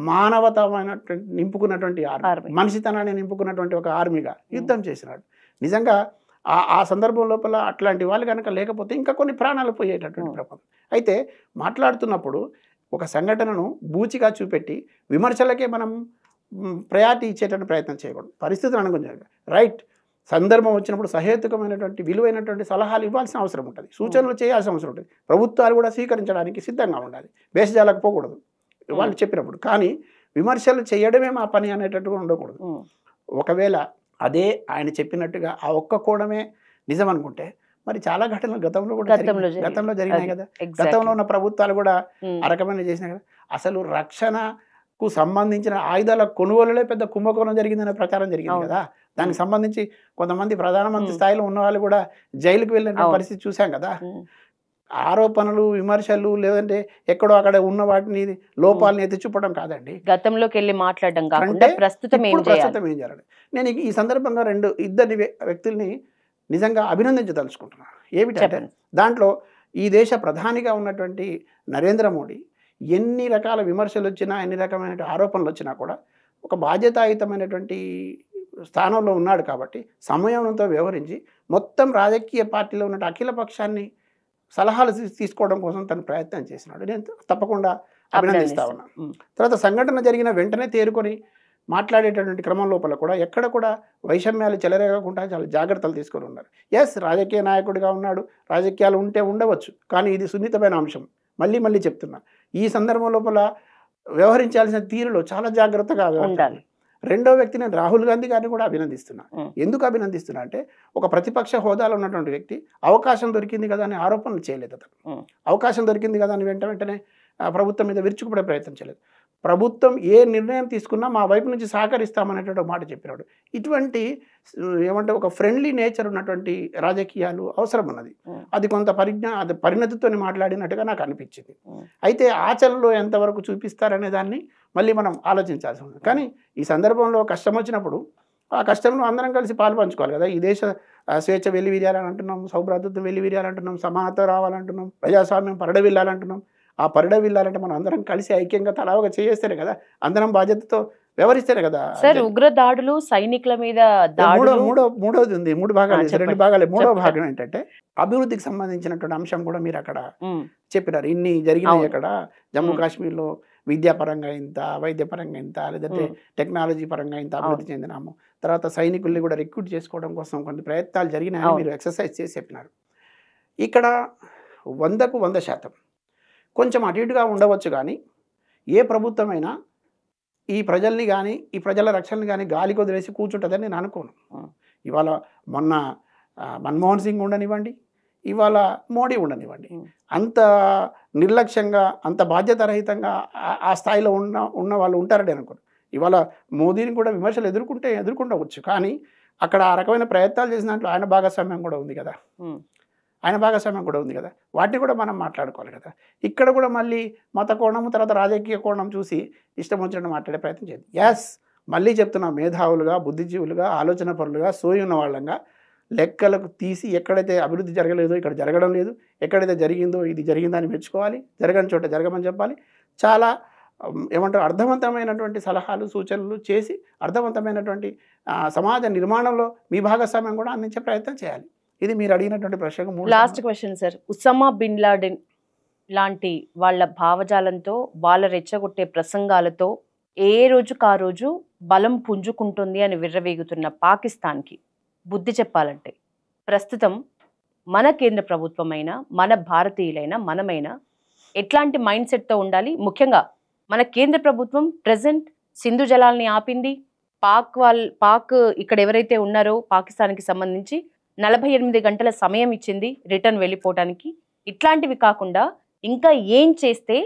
మానవతమైనటువంటి నింపుకున్నటువంటి ఆర్మీ, మనిషితనాన్ని నింపుకున్నటువంటి ఒక ఆర్మీగా యుద్ధం చేసినాడు. నిజంగా ఆ సందర్భం లోపల అట్లాంటి వాళ్ళు కనుక లేకపోతే ఇంకా కొన్ని ప్రాణాలు పోయేటటువంటి ప్రమాదం. అయితే మాట్లాడుతున్నప్పుడు ఒక సంఘటనను బూచిగా చూపెట్టి విమర్శలకే మనం ప్రయారిటీ ఇచ్చేటువంటి ప్రయత్నం చేయకూడదు. పరిస్థితులు అనుగుణంగా రైట్ సందర్భం వచ్చినప్పుడు సహేతుకమైనటువంటి విలువైనటువంటి సలహాలు ఇవ్వాల్సిన అవసరం ఉంటుంది, సూచనలు చేయాల్సిన అవసరం ఉంటుంది. ప్రభుత్వాలు కూడా స్వీకరించడానికి సిద్ధంగా ఉండాలి, బేసజాలకు పోకూడదు వాళ్ళు చెప్పినప్పుడు. కానీ విమర్శలు చేయడమే మా పని అనేటట్టుగా ఉండకూడదు. ఒకవేళ అదే ఆయన చెప్పినట్టుగా ఆ ఒక్క కోణమే నిజం అనుకుంటే మరి చాలా ఘటనలు గతంలో జరిగినాయి కదా. గతంలో ఉన్న ప్రభుత్వాలు కూడా ఆ రకమైన చేసినాయి కదా. అసలు రక్షణకు సంబంధించిన ఆయుధాల కొనుగోలులో పెద్ద కుంభకోణం జరిగిందనే ప్రచారం జరిగింది కదా. దానికి సంబంధించి కొంతమంది ప్రధానమంత్రి స్థాయిలో ఉన్న వాళ్ళు కూడా జైలుకు వెళ్ళిన పరిస్థితి చూసాం కదా. ఆరోపణలు, విమర్శలు, లేదంటే ఎక్కడో అక్కడ ఉన్న వాటిని లోపాలని ఎత్తి చూపడం కాదండి, గతంలోకి వెళ్ళి మాట్లాడడం కాకుండా ప్రస్తుతం ఏం జరగదు. నేను ఈ సందర్భంగా ఇద్దరి వ్యక్తుల్ని నిజంగా అభినందించదలుచుకుంటున్నాను. ఏమిటంటే దాంట్లో ఈ దేశ ప్రధానిగా ఉన్నటువంటి నరేంద్ర మోడీ ఎన్ని రకాల విమర్శలు వచ్చినా, ఎన్ని రకమైన ఆరోపణలు వచ్చినా కూడా ఒక బాధ్యతాయుతమైనటువంటి స్థానంలో ఉన్నాడు. కాబట్టి సమయంతో వ్యవహరించి మొత్తం రాజకీయ పార్టీలో ఉన్న అఖిల పక్షాన్ని సలహాలు తీసుకోవడం కోసం తను ప్రయత్నం చేసినాడు. నేను తప్పకుండా అభినందిస్తా ఉన్నాను. తర్వాత సంఘటన జరిగిన వెంటనే తేరుకొని మాట్లాడేటటువంటి క్రమం లోపల కూడా ఎక్కడ కూడా వైషమ్యాలు చెలరేగకుండా చాలా జాగ్రత్తలు తీసుకొని ఉన్నారు. ఎస్, రాజకీయ నాయకుడిగా ఉన్నాడు, రాజకీయాలు ఉంటే ఉండవచ్చు, కానీ ఇది సున్నితమైన అంశం. మళ్ళీ చెప్తున్నా, ఈ సందర్భం లోపల వ్యవహరించాల్సిన తీరులో చాలా జాగ్రత్తగా ఉండాలి. రెండో వ్యక్తి నేను రాహుల్ గాంధీ గారిని కూడా అభినందిస్తున్నా. ఎందుకు అభినందిస్తున్నా అంటే ఒక ప్రతిపక్ష హోదాలో ఉన్నటువంటి వ్యక్తి అవకాశం దొరికింది కదా అని ఆరోపణలు చేయలేదు. అతను అవకాశం దొరికింది కదా అని వెంటనే ప్రభుత్వం మీద విరుచుకుపడే ప్రయత్నం చేయలేదు. ప్రభుత్వం ఏ నిర్ణయం తీసుకున్నా మా వైపు నుంచి సహకరిస్తామనేటువంటి మాట చెప్పినాడు. ఇటువంటి ఏమంటే ఒక ఫ్రెండ్లీ నేచర్ ఉన్నటువంటి రాజకీయాలు అవసరం ఉన్నది. అది కొంత పరిణతితో మాట్లాడినట్టుగా నాకు అనిపించింది. అయితే ఆచరణలో ఎంతవరకు చూపిస్తారనే దాన్ని మళ్ళీ మనం ఆలోచించాల్సి ఉంది. కానీ ఈ సందర్భంలో కష్టం వచ్చినప్పుడు ఆ కష్టంలో అందరం కలిసి పాలు పంచుకోవాలి కదా. ఈ దేశ స్వేచ్ఛ వెల్లివిరియాలని అంటున్నాం, సౌభ్రాతృత్వం వెల్లివిరియాలంటున్నాం, సమానత రావాలంటున్నాం, ప్రజాస్వామ్యం పరిడవిల్లాలంటున్నాం. ఆ పరిడవిల్లాలంటే మనం అందరం కలిసి ఐక్యంగా తలావగా చేస్తేనే కదా, అందరం బాధ్యతతో వ్యవహరిస్తేనే కదా. సార్, ఉగ్ర దాడులు, సైనికుల మీద మూడోది ఉంది, 3 భాగాలు, 2 భాగాలే. మూడో భాగం ఏంటంటే అభివృద్ధికి సంబంధించినటువంటి అంశం కూడా మీరు అక్కడ చెప్పినారు. ఇన్ని జరిగినాయి అక్కడ జమ్మూ కాశ్మీర్లో, విద్యాపరంగా ఇంత, వైద్యపరంగా ఇంత, లేదంటే టెక్నాలజీ పరంగా ఇంత అభివృద్ధి చెందినాము. తర్వాత సైనికుల్ని కూడా రిక్రూట్ చేసుకోవడం కోసం కొన్ని ప్రయత్నాలు జరిగినాయని మీరు ఎక్సర్సైజ్ చేసి చెప్పినారు. ఇక్కడ 100కు 100% కొంచెం అటు ఇటుగా ఉండవచ్చు, కానీ ఏ ప్రభుత్వమైనా ఈ ప్రజల్ని కానీ, ఈ ప్రజల రక్షణని కానీ గాలికి వదిలేసి కూర్చుంటుందని నేను అనుకోను. ఇవాళ మొన్న మన్మోహన్ సింగ్ ఉండనివ్వండి, ఇవాళ మోడీ ఉండనివ్వండి, అంత నిర్లక్ష్యంగా, అంత బాధ్యతారహితంగా ఆ స్థాయిలో ఉన్న వాళ్ళు ఉంటారని అనుకోను. ఇవాళ మోదీని కూడా విమర్శలు ఎదుర్కొండవచ్చు, కానీ అక్కడ ఆ రకమైన ప్రయత్నాలు చేసిన దాంట్లో ఆయన భాగస్వామ్యం కూడా ఉంది కదా. ఆయన భాగస్వామ్యం కూడా ఉంది కదా, వాటిని కూడా మనం మాట్లాడుకోవాలి కదా. ఇక్కడ కూడా మళ్ళీ మత కోణం తర్వాత రాజకీయ కోణం చూసి ఇష్టం వచ్చినట్టు మాట్లాడే ప్రయత్నం చేయదు. ఎస్, మళ్ళీ చెప్తున్నా, మేధావులుగా, బుద్ధిజీవులుగా, ఆలోచన పరులుగా, సోయి ఉన్న వాళ్ళంగా లెక్కలకు తీసి ఎక్కడైతే అభివృద్ధి జరగలేదో ఇక్కడ జరగడం లేదు, ఎక్కడైతే జరిగిందో ఇది జరిగిందని మెచ్చుకోవాలి, జరగని చోట జరగమని చెప్పాలి. చాలా ఏమంటారు అర్థవంతమైనటువంటి సలహాలు సూచనలు చేసి అర్థవంతమైనటువంటి సమాజ నిర్మాణంలో మీ భాగస్వామ్యం కూడా అందించే ప్రయత్నం చేయాలి. ఇది మీరు అడిగినటువంటి ప్రశ్న. Last question sir, Osama bin Laden లాంటి వాళ్ళ భావజాలంతో వాళ్ళ రెచ్చగొట్టే ప్రసంగాలతో ఏ రోజుకు ఆ రోజు బలం పుంజుకుంటుంది అని విర్రవీగుతున్న పాకిస్తాన్కి బుద్ధి చెప్పాలంటే ప్రస్తుతం మన కేంద్ర ప్రభుత్వమైనా మన భారతీయులైనా మనమైనా ఎట్లాంటి మైండ్ సెట్తో ఉండాలి? ముఖ్యంగా మన కేంద్ర ప్రభుత్వం ప్రజెంట్ సింధు జలాల్ని ఆపింది, పాక్ ఇక్కడ ఎవరైతే ఉన్నారో పాకిస్తాన్కి సంబంధించి 48 గంటల సమయం ఇచ్చింది రిటర్న్ వెళ్ళిపోవడానికి. ఇట్లాంటివి కాకుండా ఇంకా ఏం చేస్తే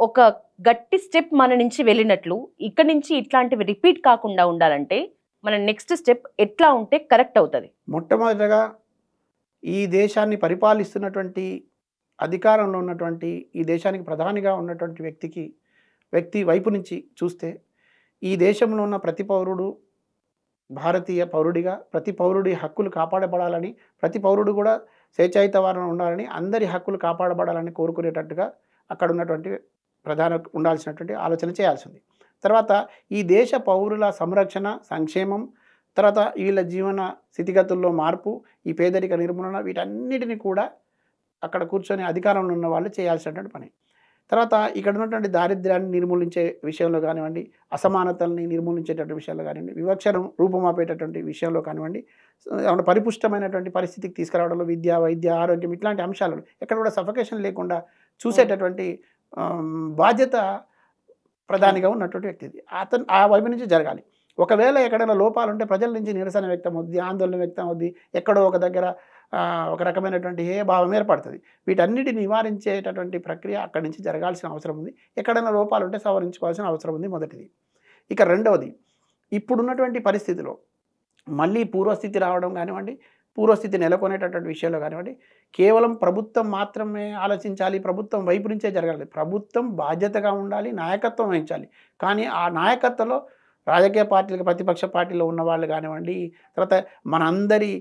ఒక గట్టి స్టెప్ మన నుంచి వెళ్ళినట్లు ఇక్కడ నుంచి ఇట్లాంటివి రిపీట్ కాకుండా ఉండాలంటే మన నెక్స్ట్ స్టెప్ ఎట్లా ఉంటే కరెక్ట్ అవుతుంది? మొట్టమొదటగా ఈ దేశాన్ని పరిపాలిస్తున్నటువంటి అధికారంలో ఉన్నటువంటి ఈ దేశానికి ప్రధానిగా ఉన్నటువంటి వ్యక్తి వైపు నుంచి చూస్తే ఈ దేశంలో ఉన్న ప్రతి పౌరుడు భారతీయ పౌరుడిగా ప్రతి పౌరుడి హక్కులు కాపాడబడాలని, ప్రతి పౌరుడు కూడా స్వేచ్ఛాయుతవాదన ఉండాలని, అందరి హక్కులు కాపాడబడాలని కోరుకునేటట్టుగా అక్కడ ఉన్నటువంటి ప్రధాన ఉండాల్సినటువంటి ఆలోచన చేయాల్సింది. తర్వాత ఈ దేశ పౌరుల సంరక్షణ, సంక్షేమం, తర్వాత వీళ్ళ జీవన స్థితిగతుల్లో మార్పు, ఈ పేదరిక నిర్మూలన, వీటన్నిటిని కూడా అక్కడ కూర్చొని అధికారంలో ఉన్న వాళ్ళు చేయాల్సినటువంటి పని. తర్వాత ఇక్కడ ఉన్నటువంటి దారిద్ర్యాన్ని నిర్మూలించే విషయంలో కానివ్వండి, అసమానతల్ని నిర్మూలించేటటువంటి విషయంలో కానివ్వండి, వివక్షను రూపుమాపేటటువంటి విషయంలో కానివ్వండి, పరిపుష్టమైనటువంటి పరిస్థితికి తీసుకురావడంలో విద్య, వైద్య, ఆరోగ్యం ఇట్లాంటి అంశాలను ఎక్కడ కూడా సఫకేషన్ లేకుండా చూసేటటువంటి బాధ్యత ప్రధానిగా ఉన్నటువంటి వ్యక్తి. అతను ఆ వైపు నుంచి జరగాలి. ఒకవేళ ఎక్కడైనా లోపాలు ఉంటే ప్రజల నుంచి నిరసన వ్యక్తం అవుద్ది, ఆందోళన వ్యక్తం అవుద్ది, ఎక్కడో ఒక దగ్గర ఒక రకమైనటువంటి ఏ భావం ఏర్పడుతుంది. వీటన్నిటిని నివారించేటటువంటి ప్రక్రియ అక్కడి నుంచి జరగాల్సిన అవసరం ఉంది. ఎక్కడైనా లోపాలు ఉంటే సవరించుకోవాల్సిన అవసరం ఉంది, మొదటిది. ఇక రెండవది, ఇప్పుడున్నటువంటి పరిస్థితిలో మళ్ళీ పూర్వస్థితి రావడం కానివ్వండి, పూర్వస్థితి నెలకొనేటటువంటి విషయంలో కానివ్వండి, కేవలం ప్రభుత్వం మాత్రమే ఆలోచించాలి, ప్రభుత్వం వైపు నుంచే జరగాలి. ప్రభుత్వం బాధ్యతగా ఉండాలి, నాయకత్వం వహించాలి. కానీ ఆ నాయకత్వంలో రాజకీయ పార్టీలకు, ప్రతిపక్ష పార్టీలో ఉన్న వాళ్ళు కానివ్వండి, తర్వాత మనందరి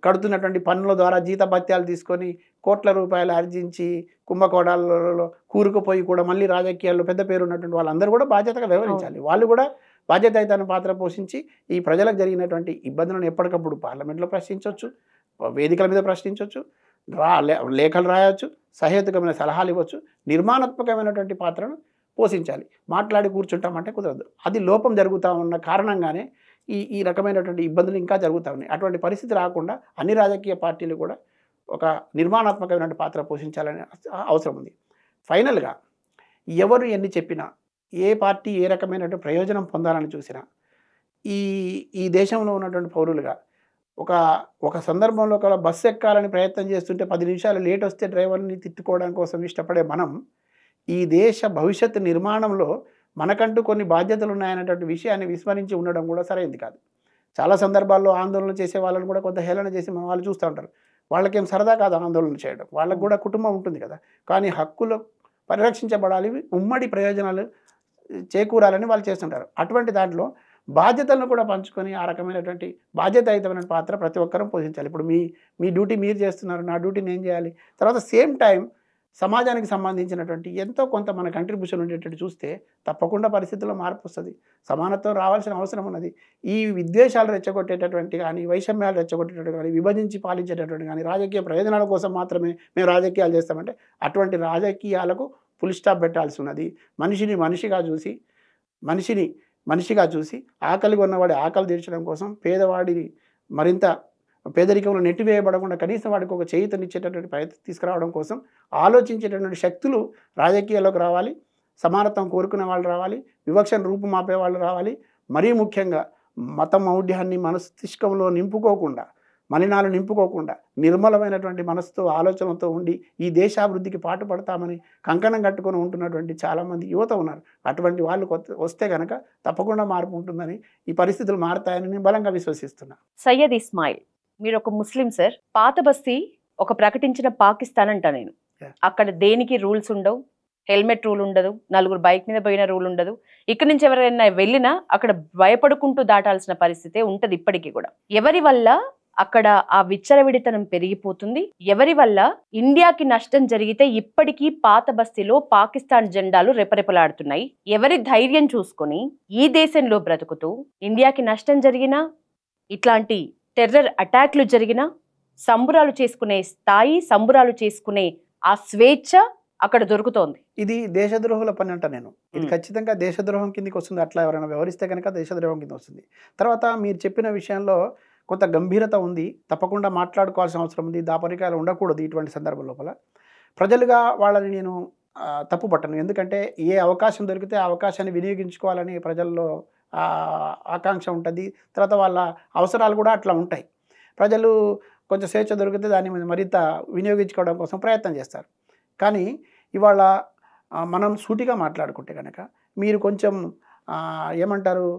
కడుతున్నటువంటి పన్నుల ద్వారా జీతభత్యాలు తీసుకొని కోట్ల రూపాయలు ఆర్జించి కుంభకోణాలలో కూరుకుపోయి కూడా మళ్ళీ రాజకీయాల్లో పెద్ద పేరు ఉన్నటువంటి వాళ్ళందరూ కూడా బాధ్యతగా వ్యవహరించాలి. వాళ్ళు కూడా బాధ్యతాయుతమైన పాత్ర పోషించి ఈ ప్రజలకు జరిగినటువంటి ఇబ్బందులను ఎప్పటికప్పుడు పార్లమెంట్లో ప్రశ్నించవచ్చు, వేదికల మీద ప్రశ్నించవచ్చు, లేఖలు రాయవచ్చు, సహేతుకమైన సలహాలు ఇవ్వచ్చు, నిర్మాణాత్మకమైనటువంటి పాత్రను పోషించాలి. మాట్లాడి కూర్చుంటామంటే కుదరదు. అది లోపం జరుగుతూ ఉన్న కారణంగానే ఈ రకమైనటువంటి ఇబ్బందులు ఇంకా జరుగుతూ ఉన్నాయి. అటువంటి పరిస్థితి రాకుండా అన్ని రాజకీయ పార్టీలు కూడా ఒక నిర్మాణాత్మకమైన పాత్ర పోషించాలనే అవసరం ఉంది. ఫైనల్గా ఎవరు ఎన్ని చెప్పినా, ఏ పార్టీ ఏ రకమైనటువంటి ప్రయోజనం పొందాలని చూసినా ఈ దేశంలో ఉన్నటువంటి పౌరులుగా ఒక సందర్భంలో ఒక బస్సు ఎక్కాలని ప్రయత్నం చేస్తుంటే 10 నిమిషాలు లేట్ వస్తే డ్రైవర్ని తిట్టుకోవడం కోసం ఇష్టపడే మనం ఈ దేశ భవిష్యత్తు నిర్మాణంలో మనకంటూ కొన్ని బాధ్యతలు ఉన్నాయనేటువంటి విషయాన్ని విస్మరించి ఉండడం కూడా సరైనది కాదు. చాలా సందర్భాల్లో ఆందోళన చేసే వాళ్ళని కూడా కొంత హేళన చేసి మన వాళ్ళు చూస్తూ ఉంటారు. వాళ్ళకేం సరదా కాదు ఆందోళన చేయడం, వాళ్ళకు కూడా కుటుంబం ఉంటుంది కదా. కానీ హక్కులు పరిరక్షించబడాలి, ఉమ్మడి ప్రయోజనాలు చేకూరాలని వాళ్ళు చేస్తుంటారు. అటువంటి దాంట్లో బాధ్యతలను కూడా పంచుకొని ఆ రకమైనటువంటి బాధ్యతాయుతమైన పాత్ర ప్రతి ఒక్కరూ పోషించాలి. ఇప్పుడు మీ డ్యూటీ మీరు చేస్తున్నారు, నా డ్యూటీ నేను చేయాలి. తర్వాత సేమ్ టైం సమాజానికి సంబంధించినటువంటి ఎంతో కొంత మన కంట్రిబ్యూషన్ ఉండేటట్టు చూస్తే తప్పకుండా పరిస్థితుల్లో మార్పు వస్తుంది. సమానత్వం రావాల్సిన అవసరం ఉన్నది. ఈ విద్వేషాలు రెచ్చగొట్టేటటువంటి కానీ, వైషమ్యాలు రెచ్చగొట్టేటటువంటి కానీ, విభజించి పాలించేటటువంటి కానీ, రాజకీయ ప్రయోజనాల కోసం మాత్రమే మేము రాజకీయాలు చేస్తామంటే అటువంటి రాజకీయాలకు ఫుల్ స్టాప్ పెట్టాల్సి ఉన్నది. మనిషిని మనిషిగా చూసి ఆకలిగా ఉన్నవాడి ఆకలి తీర్చడం కోసం, పేదవాడిని మరింత పేదరికంలో నెట్టివేయబడకుండా కనీసం వాడికి ఒక చేయూతనిచ్చేటటువంటి ప్రయత్నం తీసుకురావడం కోసం ఆలోచించేటటువంటి శక్తులు రాజకీయాల్లోకి రావాలి. సమానత్వం కోరుకునే వాళ్ళు రావాలి, వివక్షను రూపుమాపే వాళ్ళు రావాలి. మరీ ముఖ్యంగా మత మౌఢ్యాన్ని మనస్తిష్కంలో నింపుకోకుండా, మలినాలు నింపుకోకుండా నిర్మలమైనటువంటి మనసుతో, ఆలోచనతో ఉండి ఈ దేశాభివృద్ధికి పాటుపడతామని కంకణం కట్టుకొని ఉంటున్నటువంటి చాలామంది యువత ఉన్నారు. అటువంటి వాళ్ళు వస్తే కనుక తప్పకుండా మార్పు ఉంటుందని, ఈ పరిస్థితులు మారుతాయని నేను బలంగా విశ్వసిస్తున్నాను. సయ్యద్ ఇస్మాయిల్, మీరు ఒక ముస్లిం సార్. పాత బస్తీ ఒక ప్రకటించిన పాకిస్తాన్ అంట నేను. Yeah. అక్కడ దేనికి రూల్స్ ఉండవు, హెల్మెట్ రూల్ ఉండదు, నలుగురు బైక్ మీద పోయిన రూల్ ఉండదు. ఇక్కడ నుంచి ఎవరైనా వెళ్ళినా అక్కడ భయపడుకుంటూ దాటాల్సిన పరిస్థితే ఉంటది ఇప్పటికీ కూడా. ఎవరి వల్ల అక్కడ ఆ విచ్చలవిడితనం పెరిగిపోతుంది, ఎవరి వల్ల ఇండియాకి నష్టం జరిగితే ఇప్పటికీ పాత బస్తీలో పాకిస్తాన్ జెండాలు రెపరెపలాడుతున్నాయి. ఎవరి ధైర్యం చూసుకొని ఈ దేశంలో బ్రతుకుతూ ఇండియాకి నష్టం జరిగినా, ఇట్లాంటి టెర్రర్ అటాక్లు జరిగినా సంబురాలు చేసుకునే స్థాయి, సంబురాలు చేసుకునే ఆ స్వేచ్ఛ అక్కడ దొరుకుతోంది. ఇది దేశద్రోహుల పని అంట నేను. ఇది ఖచ్చితంగా దేశద్రోహం కిందకి వస్తుంది. అట్లా ఎవరైనా వ్యవహరిస్తే కనుక దేశద్రోహం కింద వస్తుంది. తర్వాత మీరు చెప్పిన విషయంలో కొంత గంభీరత ఉంది, తప్పకుండా మాట్లాడుకోవాల్సిన అవసరం ఉంది. దాపరికాలు ఉండకూడదు ఇటువంటి సందర్భం లోపల. ప్రజలుగా వాళ్ళని నేను తప్పు పట్టను. ఎందుకంటే ఏ అవకాశం దొరికితే ఆ అవకాశాన్ని వినియోగించుకోవాలని ప్రజల్లో ఆకాంక్ష ఉంటుంది. తర్వాత వాళ్ళ అవసరాలు కూడా అట్లా ఉంటాయి. ప్రజలు కొంచెం స్వేచ్ఛ దొరికితే దాన్ని మరింత వినియోగించుకోవడం కోసం ప్రయత్నం చేస్తారు. కానీ ఇవాళ మనం సూటిగా మాట్లాడుకుంటే కనుక మీరు కొంచెం ఏమంటారు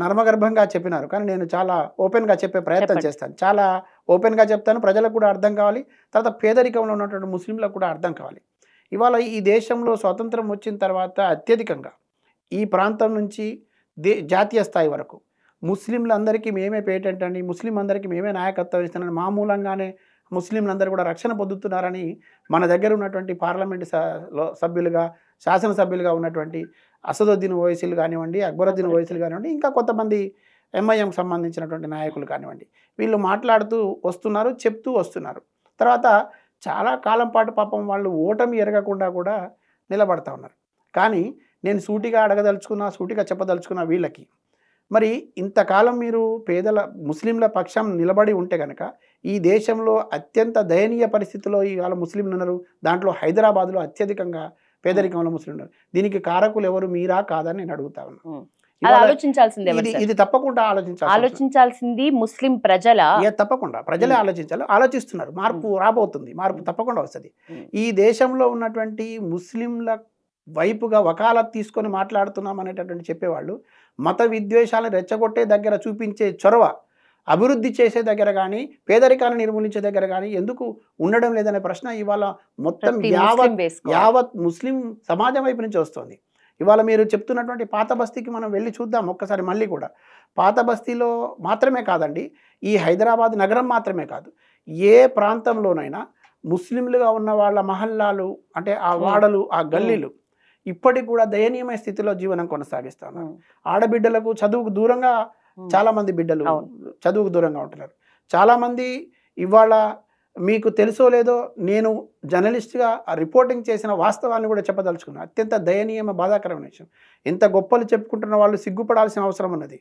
నర్మగర్భంగా చెప్పినారు. కానీ నేను చాలా ఓపెన్గా చెప్పే ప్రయత్నం చేస్తాను. చాలా ఓపెన్గా చెప్తాను. ప్రజలకు కూడా అర్థం కావాలి, తర్వాత పేదరికంలో ఉన్నటువంటి ముస్లింలకు కూడా అర్థం కావాలి. ఇవాళ ఈ దేశంలో స్వాతంత్రం వచ్చిన తర్వాత అత్యధికంగా ఈ ప్రాంతం నుంచి జాతీయ స్థాయి వరకు ముస్లింలందరికీ మేమే పేటెంట్ అండి, ముస్లిం అందరికీ మేమే నాయకత్వం ఇస్తానని మామూలంగానే ముస్లింలందరూ కూడా రక్షణ పొందుతున్నారని మన దగ్గర ఉన్నటువంటి పార్లమెంటు సభ్యులుగా, శాసనసభ్యులుగా ఉన్నటువంటి అసదుద్దీన్ ఓవైసీలు కానివ్వండి, అక్బరుద్దీన్ ఓవైసీలు కానివ్వండి, ఇంకా కొంతమంది ఎంఐఎం సంబంధించినటువంటి నాయకులు కానివ్వండి, వీళ్ళు మాట్లాడుతూ వస్తున్నారు, చెప్తూ వస్తున్నారు. తర్వాత చాలా కాలం పాటు పాపం వాళ్ళు ఓటమి ఎరగకుండా కూడా నిలబడతా ఉన్నారు. కానీ నేను సూటిగా సూటిగా చెప్పదలుచుకున్న వీళ్ళకి, మరి ఇంతకాలం మీరు పేదల ముస్లింల పక్షం నిలబడి ఉంటే కనుక ఈ దేశంలో అత్యంత దయనీయ పరిస్థితిలో ఇవాళ ముస్లింలు ఉన్నారు. దాంట్లో హైదరాబాద్లో అత్యధికంగా పేదరికంలో ముస్లింలు ఉన్నారు. దీనికి కారకులు ఎవరు, మీరా కాదని నేను అడుగుతా ఉన్నాను. ఇది తప్పకుండా ఆలోచించాల్సింది ముస్లిం ప్రజల, తప్పకుండా ప్రజలే ఆలోచిస్తున్నారు. మార్పు రాబోతుంది, మార్పు తప్పకుండా వస్తుంది. ఈ దేశంలో ఉన్నటువంటి ముస్లింల వైపుగా వకాలత్ తీసుకొని మాట్లాడుతున్నాం అనేటటువంటి చెప్పేవాళ్ళు మత విద్వేషాలను రెచ్చగొట్టే దగ్గర చూపించే చొరవ అభివృద్ధి చేసే దగ్గర కానీ, పేదరికాన్ని నిర్మూలించే దగ్గర కానీ ఎందుకు ఉండడం లేదనే ప్రశ్న ఇవాళ మొత్తం యావత్ ముస్లిం సమాజం వైపు నుంచి వస్తుంది. ఇవాళ మీరు చెప్తున్నటువంటి పాత బస్తీకి మనం వెళ్ళి చూద్దాం ఒక్కసారి. మళ్ళీ కూడా పాత బస్తీలో మాత్రమే కాదండి, ఈ హైదరాబాద్ నగరం మాత్రమే కాదు, ఏ ప్రాంతంలోనైనా ముస్లింలుగా ఉన్న వాళ్ళ మహల్లాలు అంటే ఆ వాడలు, ఆ గల్లీలు ఇప్పటికి కూడా దయనీయమైన స్థితిలో జీవనం కొనసాగిస్తాను. ఆడబిడ్డలకు చదువుకు దూరంగా చాలామంది బిడ్డలు చదువుకు దూరంగా ఉంటున్నారు. చాలామంది ఇవాళ మీకు తెలుసో లేదో నేను జర్నలిస్ట్గా రిపోర్టింగ్ చేసిన వాస్తవాన్ని కూడా చెప్పదలుచుకున్నాను. అత్యంత దయనీయమైన బాధాకరమైన విషయం. ఎంత గొప్పలు చెప్పుకుంటున్న వాళ్ళు సిగ్గుపడాల్సిన అవసరం ఉన్నది.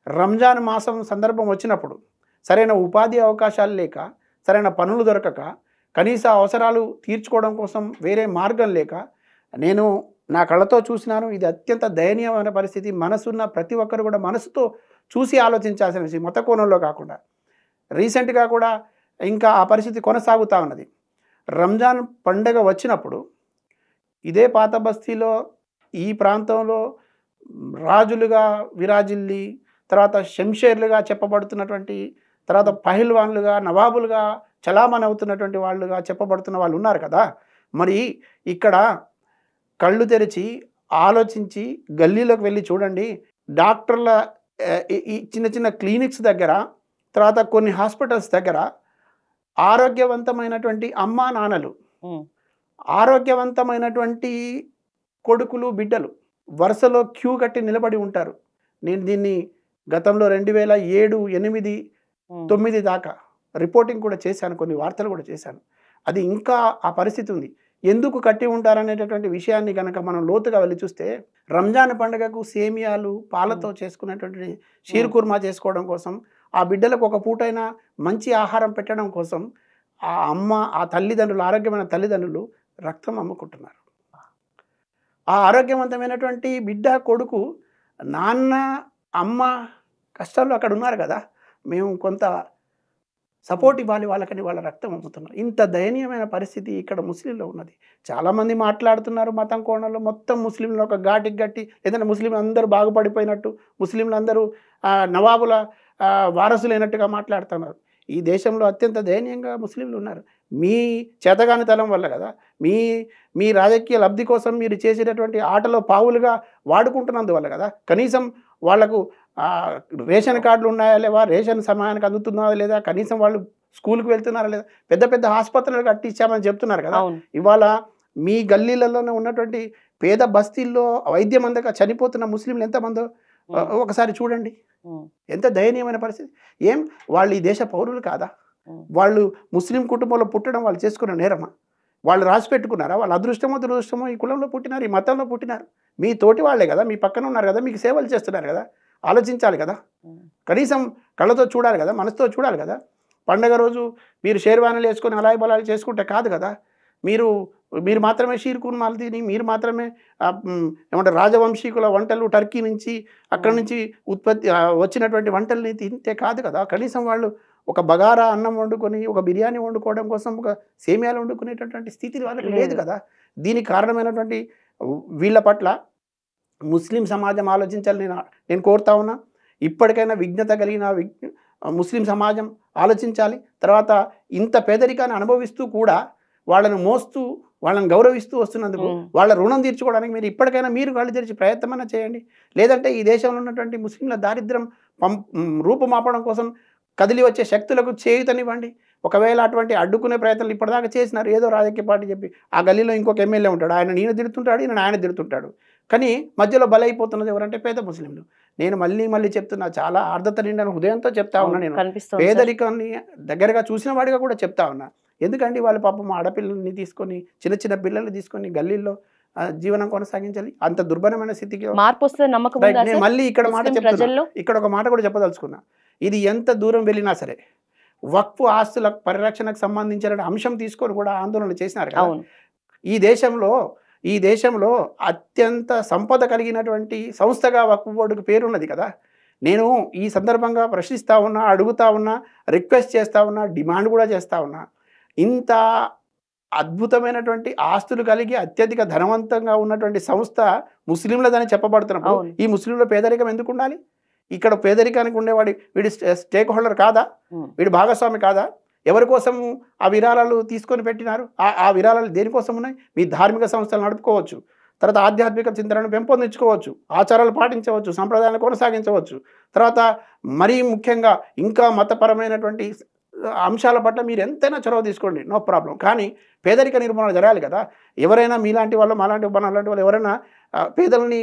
రంజాన్ మాసం సందర్భం వచ్చినప్పుడు సరైన ఉపాధి అవకాశాలు లేక, సరైన పనులు దొరకక, కనీస అవసరాలు తీర్చుకోవడం కోసం వేరే మార్గం లేక నేను నా కళ్ళతో చూసినాను. ఇది అత్యంత దయనీయమైన పరిస్థితి. మనసున్న ప్రతి ఒక్కరు కూడా మనసుతో చూసి ఆలోచించాల్సిన విషయం, మత కోణంలో కాకుండా. రీసెంట్గా కూడా ఇంకా ఆ పరిస్థితి కొనసాగుతూ ఉన్నది. రంజాన్ పండుగ వచ్చినప్పుడు ఇదే పాత బస్తీలో ఈ ప్రాంతంలో రాజులుగా విరాజిల్లి, తర్వాత శంషేర్లుగా చెప్పబడుతున్నటువంటి, తర్వాత పహిల్వాన్లుగా, నవాబులుగా చలామణి అవుతున్నటువంటి వాళ్ళుగా చెప్పబడుతున్న వాళ్ళు ఉన్నారు కదా. మరి ఇక్కడ కళ్ళు తెరిచి ఆలోచించి గల్లీలోకి వెళ్ళి చూడండి. డాక్టర్ల ఈ చిన్న చిన్న క్లినిక్స్ దగ్గర, తర్వాత కొన్ని హాస్పిటల్స్ దగ్గర ఆరోగ్యవంతమైనటువంటి అమ్మా నాన్నలు, ఆరోగ్యవంతమైనటువంటి కొడుకులు, బిడ్డలు వరుసలో క్యూ కట్టి నిలబడి ఉంటారు. నేను దీన్ని గతంలో 2007, 8, 9 దాకా రిపోర్టింగ్ కూడా చేశాను, కొన్ని వార్తలు కూడా చేశాను. అది ఇంకా ఆ పరిస్థితి ఉంది. ఎందుకు కట్టి ఉంటారనేటటువంటి విషయాన్ని కనుక మనం లోతుగా వెళ్ళి చూస్తే, రంజాన్ పండుగకు సేమియాలు పాలతో చేసుకునేటువంటి షీర్ కుర్మా చేసుకోవడం కోసం, ఆ బిడ్డలకు ఒక పూటైనా మంచి ఆహారం పెట్టడం కోసం ఆ అమ్మ, ఆ తల్లిదండ్రులు, ఆరోగ్యమైన తల్లిదండ్రులు రక్తం అమ్ముకుంటున్నారు. ఆ ఆరోగ్యవంతమైనటువంటి బిడ్డ, కొడుకు, నాన్న, అమ్మ కష్టాల్లో అక్కడ ఉన్నారు కదా, మేము కొంత సపోర్ట్ ఇవ్వాలి వాళ్ళకని వాళ్ళ రక్తం అమ్ముతున్నారు. ఇంత దయనీయమైన పరిస్థితి ఇక్కడ ముస్లింలో ఉన్నది. చాలామంది మాట్లాడుతున్నారు మతం కోణంలో, మొత్తం ముస్లింలు ఒక ఘాటికి గట్టి, లేదంటే ముస్లింలు అందరూ బాగుపడిపోయినట్టు, ముస్లింలు అందరూ నవాబుల వారసులైనట్టుగా మాట్లాడుతున్నారు. ఈ దేశంలో అత్యంత దయనీయంగా ముస్లింలు ఉన్నారు. మీ చేతగానితనం వల్ల కదా, మీ మీ రాజకీయ లబ్ధి కోసం మీరు చేసేటటువంటి ఆటలో పావులుగా వాడుకుంటున్నందువల్ల కదా. కనీసం వాళ్లకు రేషన్ కార్డులు ఉన్నాయా లేవా, రేషన్ సమయానికి అందుతుందా లేదా, కనీసం వాళ్ళు స్కూల్కి వెళ్తున్నారా లేదా, పెద్ద పెద్ద ఆసుపత్రులు కట్టించామని చెప్తున్నారు కదా. ఇవాళ మీ గల్లీలలోనే ఉన్నటువంటి పేద బస్తీల్లో వైద్యం అందక చనిపోతున్న ముస్లింలు ఎంతమందో ఒకసారి చూడండి. ఎంత దయనీయమైన పరిస్థితి. ఏం వాళ్ళు ఈ దేశ పౌరులు కాదా? వాళ్ళు ముస్లిం కుటుంబంలో పుట్టడం వాళ్ళు చేసుకున్న నేరమా? వాళ్ళు రాసి పెట్టుకున్నారా? వాళ్ళ అదృష్టమో దురదృష్టమో ఈ కులంలో పుట్టినారు, ఈ మతంలో పుట్టినారు. మీ తోటి వాళ్ళే కదా, మీ పక్కన ఉన్నారు కదా, మీకు సేవలు చేస్తున్నారు కదా. ఆలోచించాలి కదా, కనీసం కళ్ళతో చూడాలి కదా, మనసుతో చూడాలి కదా. పండగ రోజు మీరు షేర్వానీలు వేసుకొని అలాయి బలాలు చేసుకుంటే కాదు కదా. మీరు మాత్రమే షీర్ కుర్మాలు తిని, మీరు మాత్రమే ఏమంటారు రాజవంశీకుల వంటలు టర్కీ నుంచి అక్కడి నుంచి ఉత్పత్తి వచ్చినటువంటి వంటల్ని తింటే కాదు కదా. కనీసం వాళ్ళు ఒక బగారా అన్నం వండుకొని, ఒక బిర్యానీ వండుకోవడం కోసం ఒక సేమియాలు వండుకునేటటువంటి స్థితి వాళ్ళకి లేదు కదా. దీనికి కారణమైనటువంటి వీళ్ళ పట్ల ముస్లిం సమాజం ఆలోచించాలని నేను కోరుతా ఉన్నా. ఇప్పటికైనా విజ్ఞత కలిగిన ముస్లిం సమాజం ఆలోచించాలి. తర్వాత ఇంత పేదరికాన్ని అనుభవిస్తూ కూడా వాళ్ళను మోస్తూ వాళ్ళని గౌరవిస్తూ వస్తున్నందుకు వాళ్ళ రుణం తీర్చుకోవడానికి మీరు ఇప్పటికైనా మీరు కళ్ళు తెరిచి ప్రయత్నమైనా చేయండి. లేదంటే ఈ దేశంలో ఉన్నటువంటి ముస్లింల దారిద్ర్యం రూపుమాపడం కోసం కదిలి వచ్చే శక్తులకు చేయుతనివ్వండి. ఒకవేళ అటువంటి అడ్డుకునే ప్రయత్నాలు ఇప్పటిదాకా చేసినారు, ఏదో రాజకీయ పార్టీ చెప్పి ఆ గల్లీలో ఇంకొక ఎమ్మెల్యే ఉంటాడు, ఆయన నేను తిడుతుంటాడు, ఆయన తిడుతుంటాడు. కానీ మధ్యలో బలైపోతున్నది ఎవరంటే పేద ముస్లింలు. నేను మళ్ళీ చెప్తున్నా, చాలా ఆర్ద్రత నిండిన హృదయంతో చెప్తా ఉన్నా. నేను పేదరికాన్ని దగ్గరగా చూసిన వాడిగా కూడా చెప్తా ఉన్నా. ఎందుకంటే వాళ్ళ పాపం ఆడపిల్లల్ని తీసుకొని, చిన్న పిల్లల్ని తీసుకొని గల్లీల్లో జీవనం కొనసాగించాలి. అంత దుర్భరమైన స్థితికి మార్పు వస్తుంది నమ్మకం. నేను మళ్ళీ ఇక్కడ మాట చెప్తున్నా, ఇక్కడ ఒక మాట కూడా చెప్పదలుచుకున్నా. ఇది ఎంత దూరం వెళ్ళినా సరే వక్ఫ్ ఆస్తుల పరిరక్షణకు సంబంధించిన అంశం తీసుకొని కూడా ఆందోళన చేసినారు కదా. ఈ దేశంలో అత్యంత సంపద కలిగినటువంటి సంస్థగా వక్ఫ్ బోర్డుకు పేరున్నది కదా. నేను ఈ సందర్భంగా ప్రశ్నిస్తూ ఉన్నా, అడుగుతా ఉన్నా, రిక్వెస్ట్ చేస్తూ ఉన్నా, డిమాండ్ కూడా చేస్తూ ఉన్నా. ఇంత అద్భుతమైనటువంటి ఆస్తులు కలిగి అత్యధిక ధనవంతంగా ఉన్నటువంటి సంస్థ ముస్లింలదని చెప్పబడుతున్నప్పుడు ఈ ముస్లింల పేదరికం ఎందుకు ఉండాలి? ఇక్కడ పేదరికానికి ఉండేవాడి వీడి స్టేక్ హోల్డర్ కాదా? వీడి భాగస్వామి కాదా? ఎవరి కోసం ఆ విరాళాలు తీసుకొని పెట్టినారు? ఆ విరాళాలు దేనికోసం ఉన్నాయి? మీ ధార్మిక సంస్థలు నడుపుకోవచ్చు, తర్వాత ఆధ్యాత్మిక చింతనను పెంపొందించుకోవచ్చు, ఆచారాలు పాటించవచ్చు, సంప్రదాయాలను కొనసాగించవచ్చు. తర్వాత మరీ ముఖ్యంగా ఇంకా మతపరమైనటువంటి అంశాల పట్ల మీరు ఎంతైనా చొరవ తీసుకోండి, నో ప్రాబ్లం. కానీ పేదరిక నిర్మూలన జరగాలి కదా. ఎవరైనా మీలాంటి వాళ్ళు, మాలాంటి వాళ్ళు ఎవరైనా పేదలని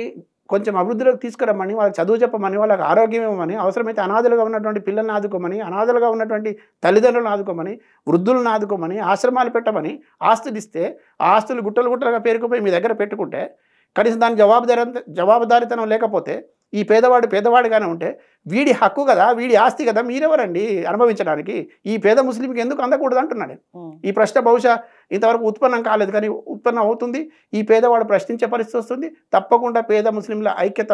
కొంచెం అభివృద్ధిలోకి తీసుకురమ్మని, వాళ్ళకి చదువు చెప్పమని, వాళ్ళకి ఆరోగ్యం ఇవ్వమని, అవసరమైతే అనాథలుగా ఉన్నటువంటి పిల్లల్ని ఆదుకోమని, అనాథలుగా ఉన్నటువంటి తల్లిదండ్రులను ఆదుకోమని, వృద్ధులను ఆదుకోమని, ఆశ్రమాలు పెట్టమని ఆస్తులు ఇస్తే ఆ ఆస్తులు గుట్టలుగా పేరుకుపోయి మీ దగ్గర పెట్టుకుంటే, కనీసం దాని జవాబుదారితనం లేకపోతే, ఈ పేదవాడిగానే ఉంటే వీడి హక్కు కదా, వీడి ఆస్తి కదా, మీరెవరండి అనుభవించడానికి? ఈ పేద ముస్లింకి ఎందుకు అందకూడదు అంటున్నాను నేను. ఈ ప్రశ్న బహుశా ఇంతవరకు ఉత్పన్నం కాలేదు, కానీ ఉత్పన్నం అవుతుంది. ఈ పేదవాడు ప్రశ్నించే పరిస్థితి వస్తుంది. తప్పకుండా పేద ముస్లింల ఐక్యత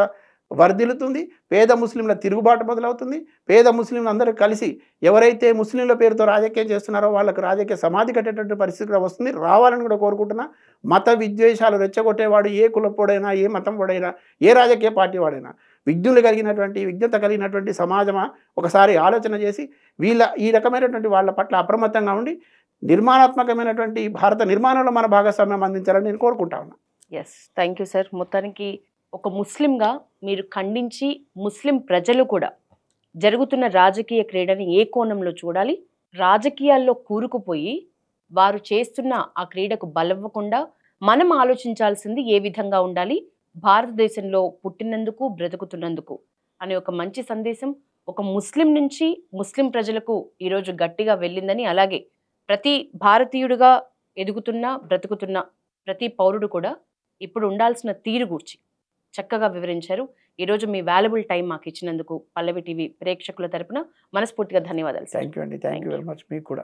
వర్ధిల్లుతుంది, పేద ముస్లింల తిరుగుబాటు మొదలవుతుంది. పేద ముస్లింలు అందరూ కలిసి ఎవరైతే ముస్లింల పేరుతో రాజకీయం చేస్తున్నారో వాళ్ళకు రాజకీయ సమాధి కట్టేటటువంటి పరిస్థితి కూడా వస్తుంది. రావాలని కూడా కోరుకుంటున్నా. మత విద్వేషాలు రెచ్చగొట్టేవాడు ఏ కులపోడైనా, ఏ మతం వాడైనా, ఏ రాజకీయ పార్టీ వాడైనా, విజ్ఞత కలిగినటువంటి సమాజమా ఒకసారి ఆలోచన చేసి ఈ రకమైనటువంటి వాళ్ళ పట్ల అప్రమత్తంగా ఉండి నిర్మాణాత్మకమైనటువంటి భారత నిర్మాణంలో మన భాగస్వామ్యం అందించాలని నేను కోరుకుంటా ఉన్నా. Yes, thank you sir. మొత్తానికి ఒక ముస్లింగా మీరు ఖండించి, ముస్లిం ప్రజలు కూడా జరుగుతున్న రాజకీయ క్రీడని ఏ కోణంలో చూడాలి, రాజకీయాల్లో కూరుకుపోయి వారు చేస్తున్న ఆ క్రీడకు బలవ్వకుండా మనం ఆలోచించాల్సింది ఏ విధంగా ఉండాలి, భారతదేశంలో పుట్టినందుకు బ్రతుకుతున్నందుకు అనే ఒక మంచి సందేశం ఒక ముస్లిం నుంచి ముస్లిం ప్రజలకు ఈరోజు గట్టిగా వెళ్ళిందని, అలాగే ప్రతి భారతీయుడిగా ఎదుగుతున్న బ్రతుకుతున్న ప్రతి పౌరుడు కూడా ఇప్పుడు ఉండాల్సిన తీరు గూర్చి చక్కగా వివరించారు. ఈరోజు మీ వాల్యుబుల్ టైం మాకు ఇచ్చినందుకు పల్లవి టీవీ ప్రేక్షకుల తరపున మనస్ఫూర్తిగా ధన్యవాదాలు. థ్యాంక్ యూ అండి. Thank you very much. మీకు కూడా.